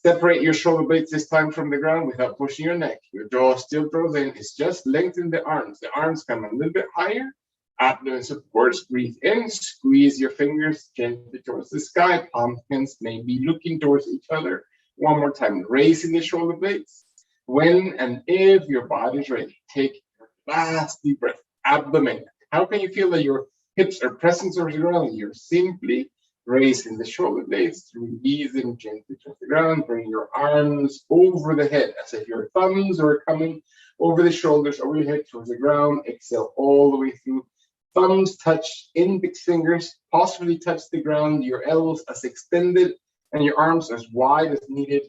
Separate your shoulder blades this time from the ground without pushing your neck. Your jaw still draws in. It's just lengthen the arms. The arms come a little bit higher. Abdomen supports. Breathe in. Squeeze your fingers gently towards the sky. Palm hands may be looking towards each other. One more time. Raising the shoulder blades. When and if your body is ready, take your last deep breath. Abdomen. How can you feel that your hips are pressing towards the ground? You're simply raising the shoulder blades, release them gently to the ground. Bring your arms over the head as if your thumbs are coming over the shoulders, over your head towards the ground. Exhale all the way through. Thumbs touch index fingers, possibly touch the ground. Your elbows as extended and your arms as wide as needed.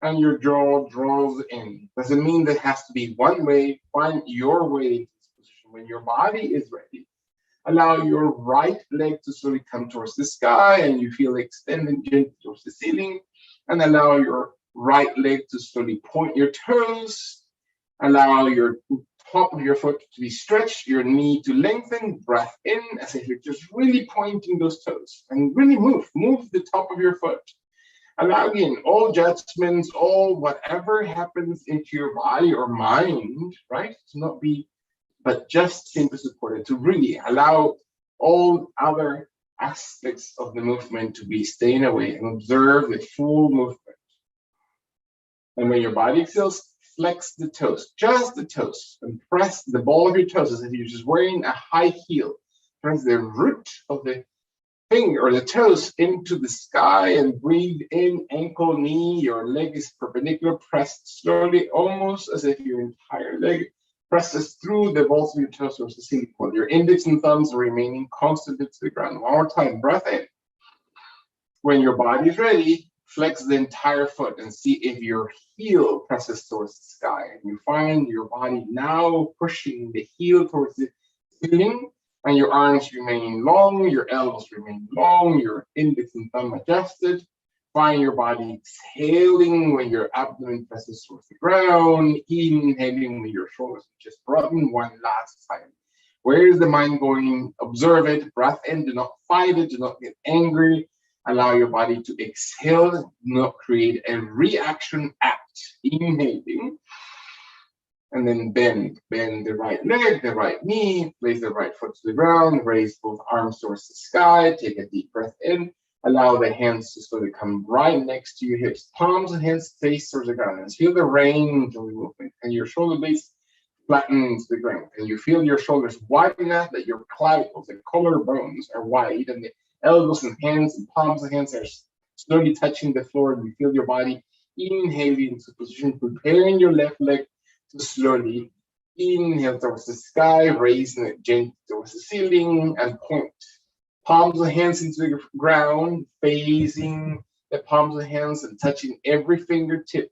And your jaw draws in. Doesn't mean that it has to be one way. Find your way into this position. When your body is ready, allow your right leg to slowly come towards the sky, and you feel extended gently towards the ceiling. And allow your right leg to slowly point your toes. Allow your top of your foot to be stretched, your knee to lengthen. Breath in as if you're just really pointing those toes. And really move the top of your foot. Allow again all judgments, all whatever happens into your body or mind, right? To not be, but just simply supported, to really allow all other aspects of the movement to be staying away and observe the full movement. And when your body exhales, flex the toes, just the toes, and press the ball of your toes as if you're just wearing a high heel. Press the root of the finger or the toes into the sky and breathe in, ankle, knee. Your leg is perpendicular, pressed slowly, almost as if your entire leg presses through the balls of your toes towards the ceiling point. Your index and thumbs are remaining constant to the ground. One more time, breath in. When your body is ready, flex the entire foot and see if your heel presses towards the sky. And you find your body now pushing the heel towards the ceiling, and your arms remain long, your elbows remain long, your index and thumb adjusted. Find your body exhaling when your abdomen presses towards the ground, inhaling when your shoulders just broaden. One last time. Where is the mind going? Observe it, breath in, do not fight it, do not get angry. Allow your body to exhale, do not create a reaction act. Inhaling. And then bend the right leg, the right knee, place the right foot to the ground, raise both arms towards the sky, take a deep breath in, allow the hands to slowly come right next to your hips, palms and hands face towards the ground, and feel the range of the movement, and your shoulder blades flatten to the ground, and you feel your shoulders wide enough that your clavicles, the collarbones are wide, and the elbows and hands and palms of hands are slowly touching the floor, and you feel your body inhaling into position, preparing your left leg to slowly inhale towards the sky, raising it gently towards the ceiling, and point. Palms of the hands into the ground, facing the palms of the hands and touching every fingertip.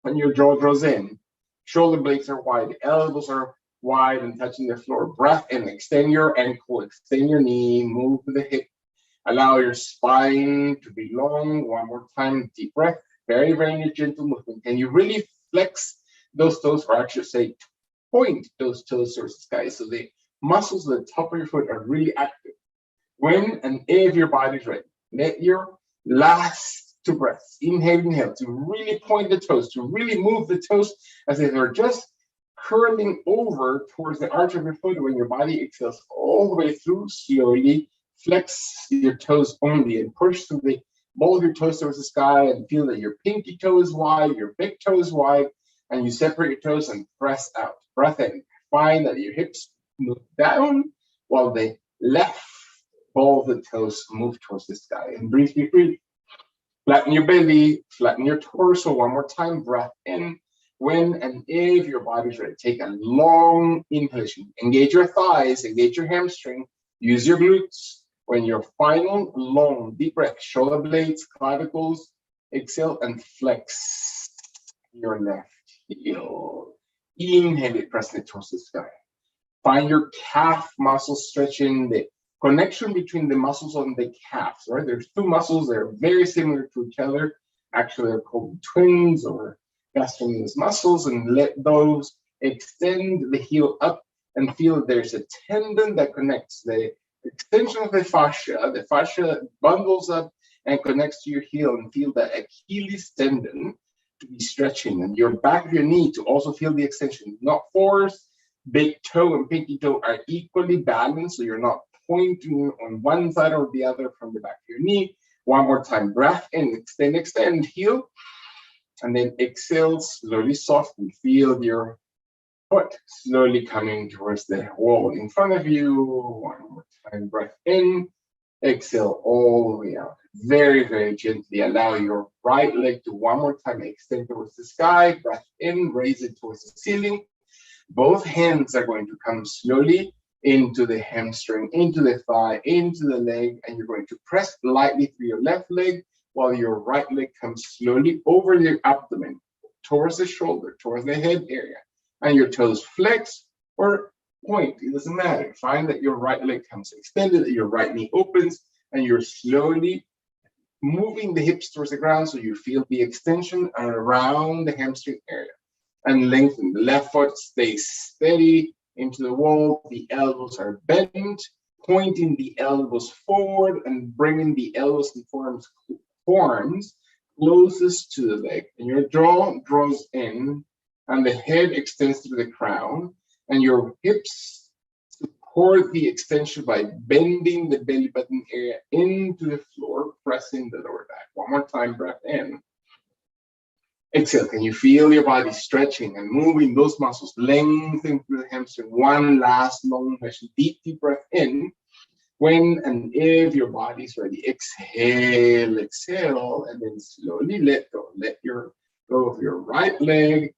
When your jaw draws in, shoulder blades are wide, elbows are wide and touching the floor. Breath in, extend your ankle, extend your knee, move the hip. Allow your spine to be long. One more time, deep breath. Very, very gentle movement. Can you really flex those toes, or actually say point those toes towards the sky, so the muscles at the top of your foot are really active? When and if your body's ready, let your last two breaths, inhale, to really point the toes, to really move the toes as if they're just curling over towards the arch of your foot. When your body exhales all the way through, slowly flex your toes only and push through the ball of your toes towards the sky, and feel that your pinky toe is wide, your big toe is wide, and you separate your toes and press out. Breath in. Find that your hips move down while the left ball of the toes move towards the sky. And breathe, breathe, breathe. Flatten your belly, flatten your torso. One more time. Breath in. When and if your body's ready, take a long inhalation. Engage your thighs, engage your hamstring, use your glutes. When your final long deep breath, shoulder blades, clavicles, exhale and flex your left heel. Inhale it, press it towards the sky. Find your calf muscles stretching, the connection between the muscles on the calves, right? There's two muscles that are very similar to each other. Actually, they're called twins or gastrocnemius muscles, and let those extend the heel up and feel that there's a tendon that connects the extension of the fascia. The fascia bundles up and connects to your heel, and feel that Achilles tendon to be stretching, and your back of your knee to also feel the extension, not force. Big toe and pinky toe are equally balanced, so you're not pointing on one side or the other from the back of your knee. One more time, breath in, extend, extend, heel, and then exhale, slowly soften. Feel your foot slowly coming towards the wall in front of you. One more time, breath in, exhale all the way out. Very, very gently allow your right leg to one more time extend towards the sky. Breath in, raise it towards the ceiling. Both hands are going to come slowly into the hamstring, into the thigh, into the leg, and you're going to press lightly through your left leg while your right leg comes slowly over the abdomen, towards the shoulder, towards the head area, and your toes flex or point, it doesn't matter. Find that your right leg comes extended, that your right knee opens, and you're slowly moving the hips towards the ground so you feel the extension around the hamstring area. And lengthen. The left foot stays steady into the wall. The elbows are bent, pointing the elbows forward and bringing the elbows and forearms closest to the leg. And your jaw draws in, and the head extends to the crown, and your hips support the extension by bending the belly button area into the floor, pressing the lower back. One more time, breath in. Exhale. Can you feel your body stretching and moving those muscles, lengthening through the hamstring? One last long session. Deep, deep breath in. When and if your body's ready, exhale, exhale, and then slowly let go. Let your go of your right leg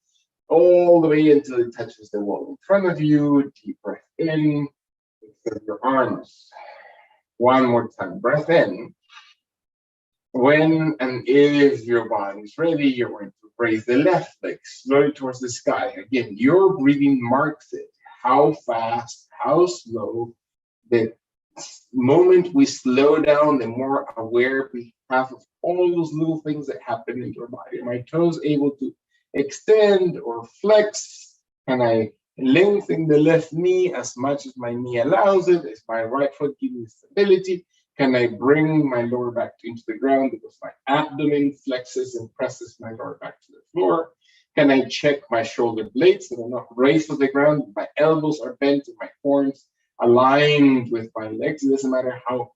all the way until it touches the wall in front of you. Deep breath in. Extend your arms. One more time. Breath in. When and if your body's ready, you're going to raise the left leg slowly towards the sky. Again, your breathing marks it. How fast, how slow. The moment we slow down, the more aware we have of all those little things that happen in your body. Are my toes able to extend or flex? Can I lengthen the left knee as much as my knee allows it? Is my right foot giving me stability? Can I bring my lower back into the ground because my abdomen flexes and presses my lower back to the floor? Can I check my shoulder blades so they're not raised to the ground? My elbows are bent and my horns aligned with my legs. It doesn't matter how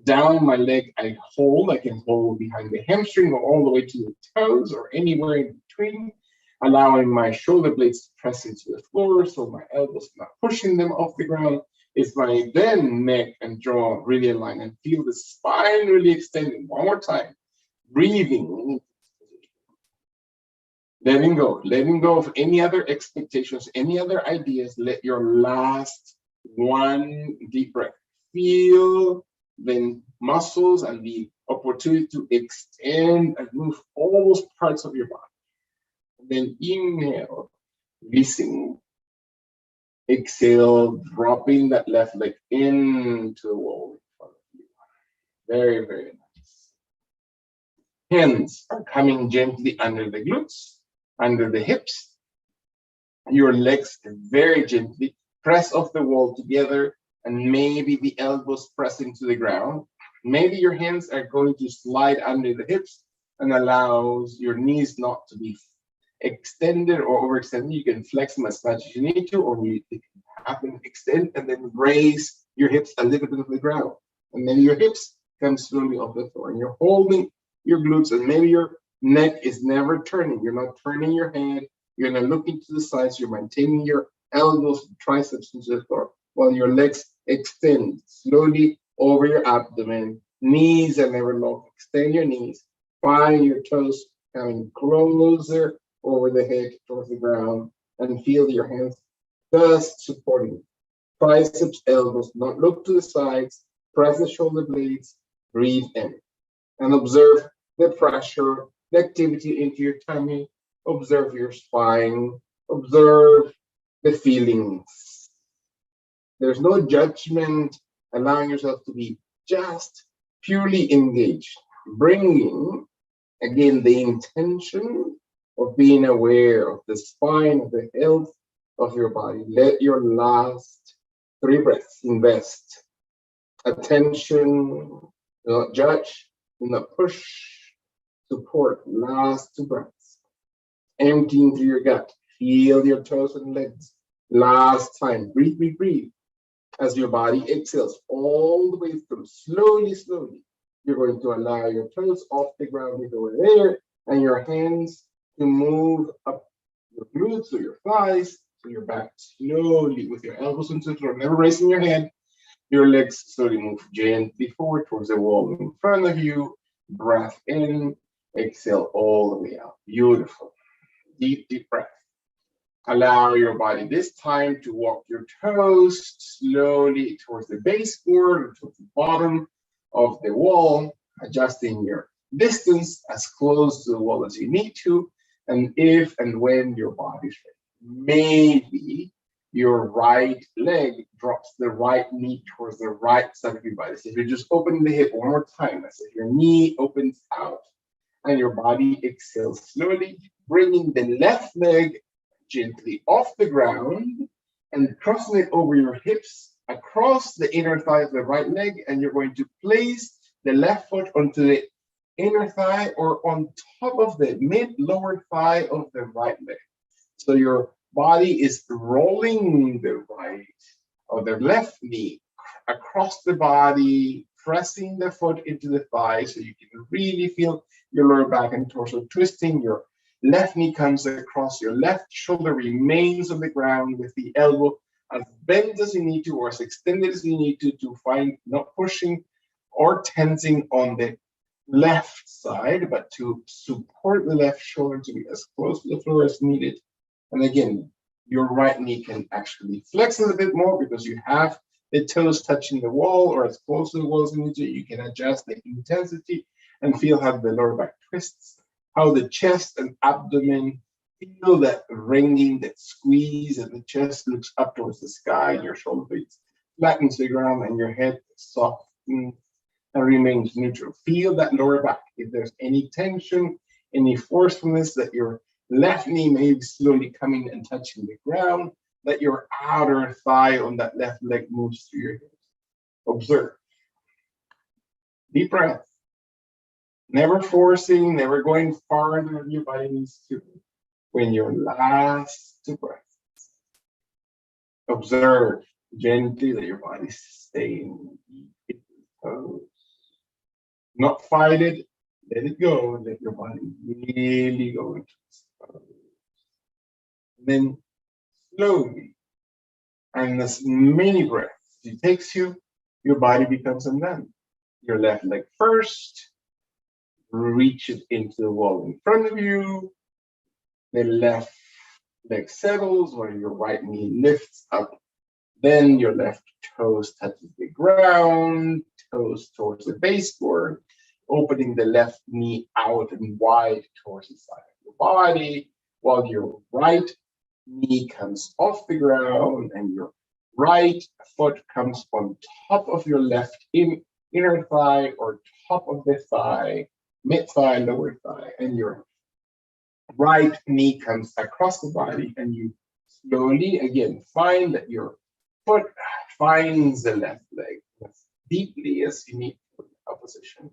down my leg I hold. I can hold behind the hamstring or all the way to the toes or anywhere in between, allowing my shoulder blades to press into the floor so my elbows are not pushing them off the ground. Is my then neck and jaw really aligned and feel the spine really extending. One more time. Breathing. Letting go of any other expectations, any other ideas. Let your last one deep breath. Feel the muscles and the opportunity to extend and move all those parts of your body. And then inhale, releasing. Exhale, dropping that left leg into the wall in front of you. Very, very nice. Hands are coming gently under the glutes, under the hips. Your legs very gently press off the wall together, and maybe the elbows pressing to the ground. Maybe your hands are going to slide under the hips and allows your knees not to be extended or overextended. You can flex them as much as you need to, or you can happen extend and then raise your hips a little bit off the ground. And then your hips come slowly off the floor. And you're holding your glutes, and maybe your neck is never turning. You're not turning your head. You're not looking to the sides. You're maintaining your elbows, triceps into the floor while your legs extend slowly over your abdomen. Knees are never long. Extend your knees. Find your toes coming closer over the head towards the ground, and feel your hands just supporting triceps, elbows. Not look to the sides. Press the shoulder blades. Breathe in and observe the pressure, the activity into your tummy. Observe your spine. Observe the feelings. There's no judgment. Allowing yourself to be just purely engaged. Bringing, again, the intention of being aware of the spine, of the health of your body. Let your last 3 breaths invest attention, do not judge, do not push, support. Last 2 breaths. Emptying through your gut. Feel your toes and legs. Last time. Breathe, breathe, breathe. As your body exhales all the way through, slowly, slowly, you're going to allow your toes off the ground over there, and your hands to move up your glutes or your thighs, so you're back slowly with your elbows into the floor, never raising your head. Your legs slowly move gently forward towards the wall in front of you. Breath in, exhale all the way out. Beautiful. Deep, deep breath. Allow your body this time to walk your toes slowly towards the baseboard or towards the bottom of the wall, adjusting your distance as close to the wall as you need to. And if and when your body's ready, maybe your right leg drops the right knee towards the right side of your body. So if you're just opening the hip one more time, as if your knee opens out and your body exhales slowly, bringing the left leg gently off the ground and crossing it over your hips across the inner thigh of the right leg, and you're going to place the left foot onto the inner thigh or on top of the mid-lower thigh of the right leg. So your body is rolling the right or the left knee across the body, pressing the foot into the thigh so you can really feel your lower back and torso twisting, your Left knee comes across, your left shoulder remains on the ground with the elbow as bent as you need to or as extended as you need to find not pushing or tensing on the left side, but to support the left shoulder to be as close to the floor as needed. And again, your right knee can actually flex a little bit more because you have the toes touching the wall or as close to the wall as you need to. You can adjust the intensity and feel how the lower back twists, how the chest and abdomen feel that ringing, that squeeze, and the chest looks up towards the sky, your shoulder blades flatten to the ground, and your head softens and remains neutral. Feel that lower back. If there's any tension, any forcefulness, that your left knee may be slowly coming and touching the ground, that your outer thigh on that left leg moves through your hips. Observe. Deep breath. Never forcing, never going farther than your body needs to. When your last breath, observe gently that your body's staying deep in the toes. Not fight it, let it go, let your body really go into the toes. Then slowly, and as many breaths it takes you, your body becomes undone. Your left leg first, reach it into the wall in front of you. The left leg settles or your right knee lifts up. Then your left toes touches the ground, toes towards the baseboard, opening the left knee out and wide towards the side of your body, while your right knee comes off the ground and your right foot comes on top of your left inner thigh or top of the thigh, mid thigh, lower thigh, and your right knee comes across the body, and you slowly again find that your foot finds the left leg as deeply as you need for the position,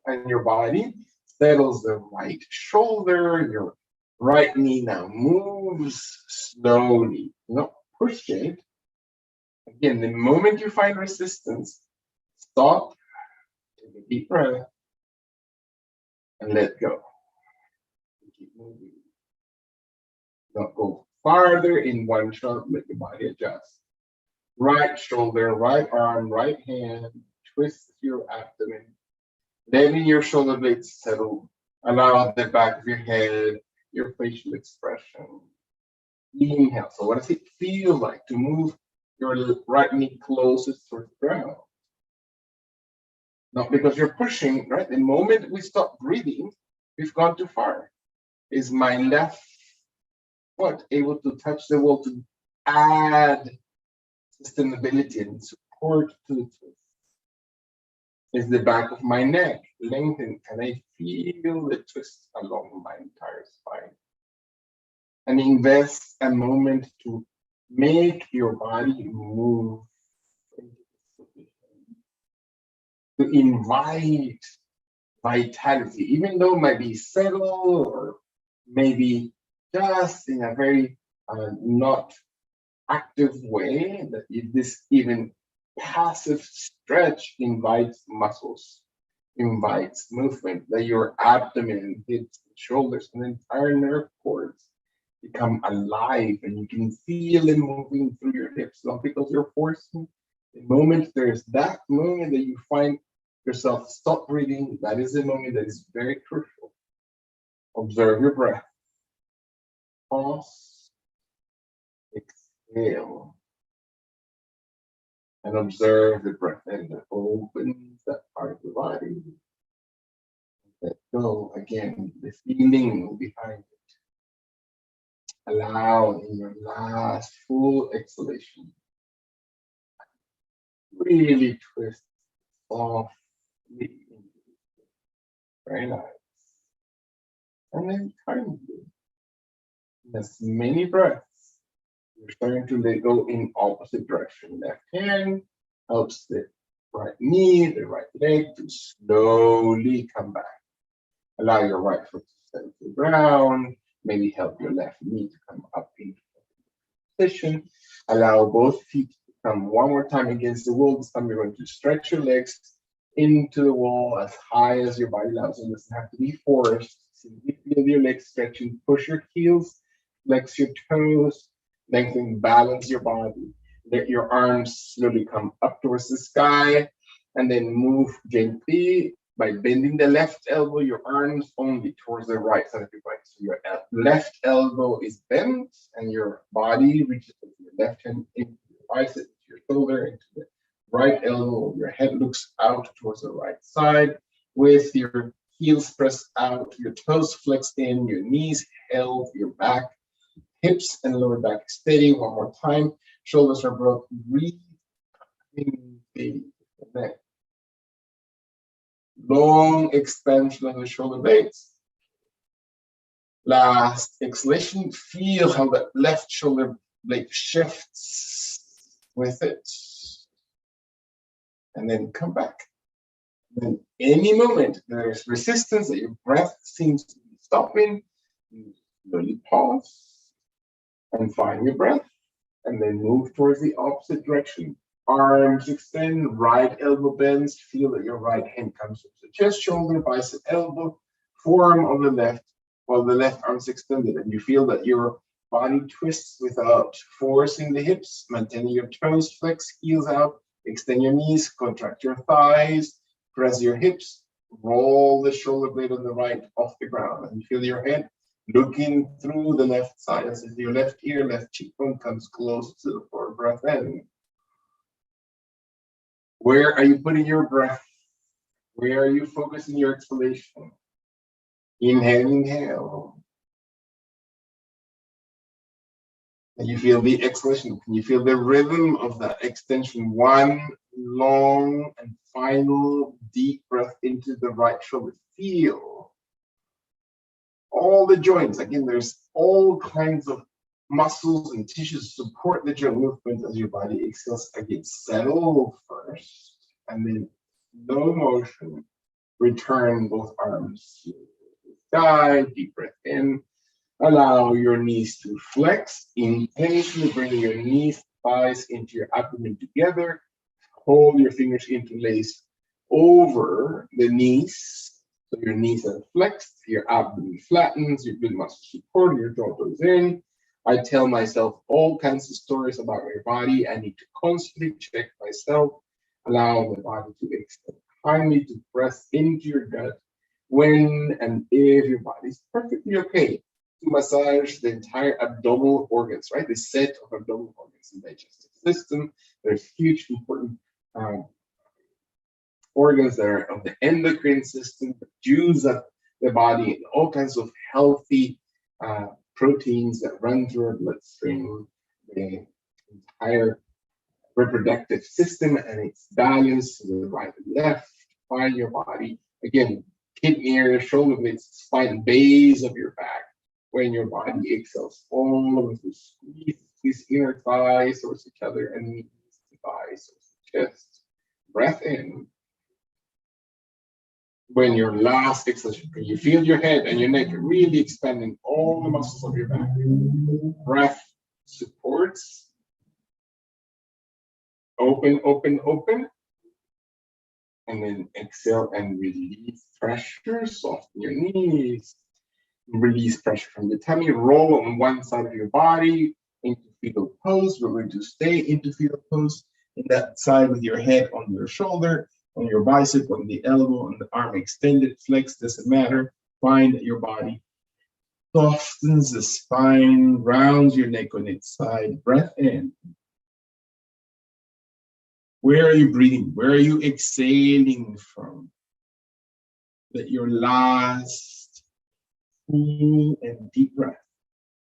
and your body settles the right shoulder. Your right knee now moves slowly, not push it. Again, the moment you find resistance, stop, take a deep breath, and let go. Keep moving. Don't go farther in one shot, let the body adjust. Right shoulder, right arm, right hand, twist your abdomen, letting your shoulder blades settle. Allow the back of your head, your facial expression. Inhale. So what does it feel like to move your right knee closest towards the ground? Not because you're pushing, right? The moment we stop breathing, we've gone too far. Is my left foot able to touch the wall to add sustainability and support to the twist? Is the back of my neck lengthened? Can I feel the twist along my entire spine? And invest a moment to make your body move into this position. To invite vitality, even though it might be settled or maybe just in a very not active way, that this even passive stretch invites muscles, invites movement, that your abdomen, hips, shoulders, and entire nerve cords become alive, and you can feel them moving through your hips, not because you're forcing. The moment there's that moment that you find yourself stop breathing, that is the moment that is very crucial. Observe your breath. Pause. Exhale. And observe the breath in that opens that part of the body. Let go again, the feeling behind it. Allow in your last full exhalation. Really twist softly. Very nice. And then kindly, as many breaths, you're starting to let go in opposite direction. Left hand helps the right knee, the right leg to slowly come back. Allow your right foot to settle to the ground. Maybe help your left knee to come up into position. Allow both feet to come one more time against the wall. This time you're going to stretch your legs into the wall as high as your body allows. It doesn't have to be forced. Simply Feel your legs stretching. Push your heels, flex your toes, lengthen, balance your body. Let your arms slowly come up towards the sky, and then move gently by bending the left elbow, your arms only towards the right side of your body. So your left elbow is bent, and your body reaches with your left hand into your bicep, into your shoulder, into the right elbow. Your head looks out towards the right side with your heels pressed out, your toes flexed in, your knees held, your back, hips and lower back steady. One more time. Shoulders are broken. Breathe in the neck. Long expansion of the shoulder blades. Last exhalation. Feel how the left shoulder blade shifts with it. And then come back. Then any moment there's resistance that your breath seems to be stopping, you slowly pause and find your breath, and then move towards the opposite direction. Arms extend, right elbow bends, feel that your right hand comes to the chest, shoulder, bicep, elbow, forearm of the left, while the left arm's extended, and you feel that your body twists without forcing the hips, maintaining your toes, flex, heels out, extend your knees, contract your thighs, press your hips, roll the shoulder blade on the right off the ground, and feel your head looking through the left side as if your left ear, left cheekbone comes close to the floor. Breath in. Where are you putting your breath? Where are you focusing your exhalation? Inhale, inhale. Can you feel the exhalation? Can you feel the rhythm of that extension? One long and final deep breath into the right shoulder. Feel all the joints. Again, there's all kinds of muscles and tissues support the joint movement as your body exhales. Again, settle first, and then slow motion, return both arms to the sky, deep breath in. Allow your knees to flex. Intentionally bring your knees, thighs into your abdomen together. Hold your fingers interlaced over the knees. So your knees are flexed, your abdomen flattens, your good muscles support, your jaw goes in. I tell myself all kinds of stories about my body. I need to constantly check myself. Allow the body to extend kindly, to press into your gut when and if your body is perfectly okay. To massage the entire abdominal organs, right? The set of abdominal organs in the digestive system. There's huge important organs that are of the endocrine system that use up the body, and all kinds of healthy proteins that run through our bloodstream. The entire reproductive system and its balance to the right and left. Find your body. Again, kidney area, shoulder blades, spine, base of your back. When your body exhales, all of the squeeze inner thighs towards each other and knees to thighs towards the chest. Breath in. When your last exhalation, you feel your head and your neck really expanding all the muscles of your back. Breath supports. Open, open, open. And then exhale and release pressure. Soften your knees. Release pressure from the tummy. Roll on one side of your body into fetal pose. We're going to stay into fetal pose in that side with your head on your shoulder, on your bicep, on the elbow, on the arm extended, flex, doesn't matter. Find that your body softens the spine, rounds your neck on its side. Breath in. Where are you breathing? Where are you exhaling from? Let your last full and deep breath.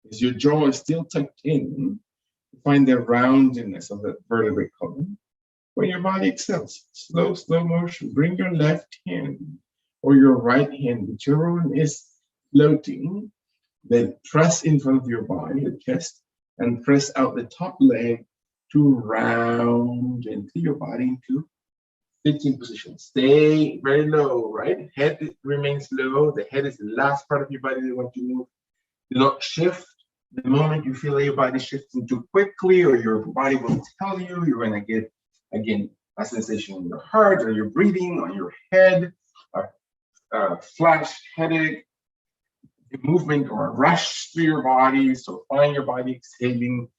As your jaw is still tucked in, find the roundedness of the vertebrae column. When your body exhales, slow motion, bring your left hand or your right hand, whichever one is floating, then press in front of your body, the chest, and press out the top leg to round gently your body into sitting position. Stay very low, right? Head remains low. The head is the last part of your body that want to move. Do not shift. The moment you feel your body shifting too quickly, or your body will tell you, you're going to get, again, a sensation in your heart, or your breathing, on your head, a flash headache, a movement or a rush through your body. So find your body exhaling.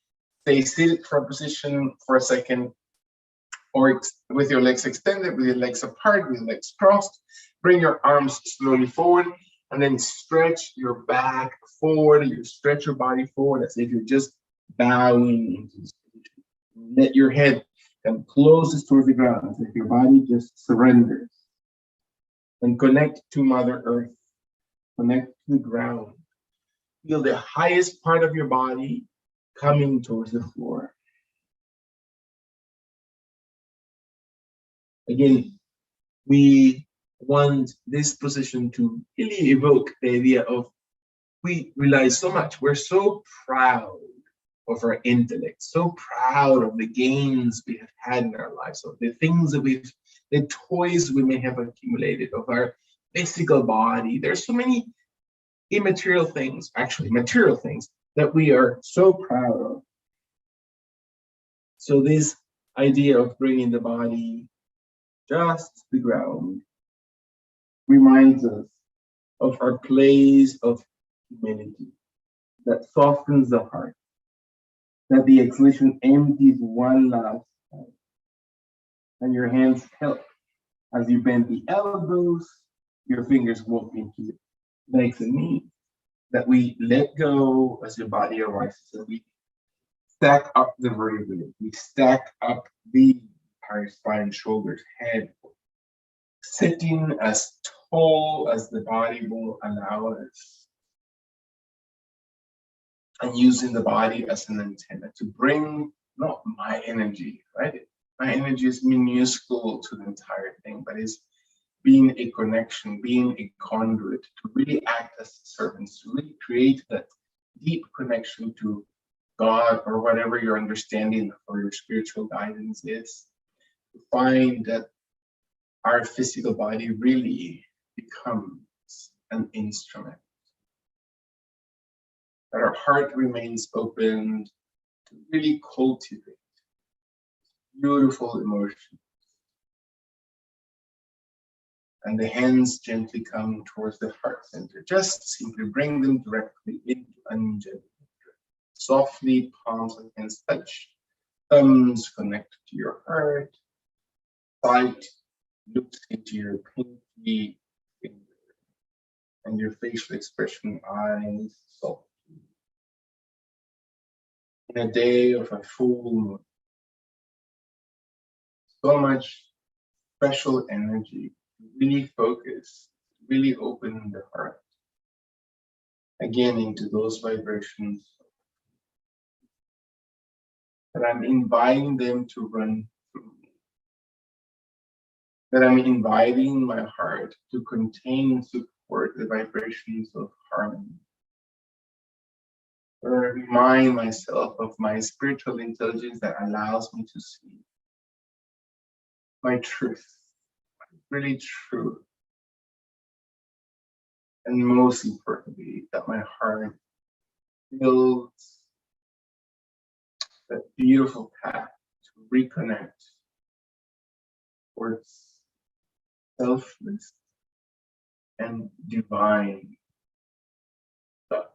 Stay seated for a position for a second, or with your legs extended, with your legs apart, with your legs crossed. Bring your arms slowly forward, and then stretch your back forward. You stretch your body forward as if you're just bowing into this position. Let your head come closest towards the ground, as if your body just surrenders. And connect to Mother Earth. Connect to the ground. Feel the highest part of your body coming towards the floor. Again, we want this position to really evoke the idea of we realize so much. We're so proud of our intellect, so proud of the gains we have had in our lives, of the things that the toys we may have accumulated, of our physical body. There's so many immaterial things, actually material things, that we are so proud of. So this idea of bringing the body just to the ground reminds us of our place of humility that softens the heart, that the exhalation empties one last time, and your hands help as you bend the elbows, your fingers walk into your legs and knees, that we let go as your body arises, and we stack up the vertebrae, we stack up the entire spine, shoulders, head, sitting as tall as the body will allow us, and using the body as an antenna to bring not my energy, right? My energy is minuscule to the entire thing, but it's being a connection, being a conduit, to really act as servants, to really create that deep connection to God or whatever your understanding or your spiritual guidance is. To find that our physical body really becomes an instrument. That our heart remains open to really cultivate beautiful emotions. And the hands gently come towards the heart center. Just simply bring them directly into Anjali. Softly, palms against touch. Thumbs connect to your heart. Sight looks into your pinky finger. And your facial expression, eyes soft. In a day of a full moon, so much special energy, really focus, really open the heart again into those vibrations. That I'm inviting them to run through me. That I'm inviting my heart to contain and support the vibrations of harmony. Or remind myself of my spiritual intelligence that allows me to see my truth, really true. And most importantly, that my heart builds that beautiful path to reconnect towards selfless and divine thought.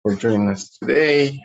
For joining us today.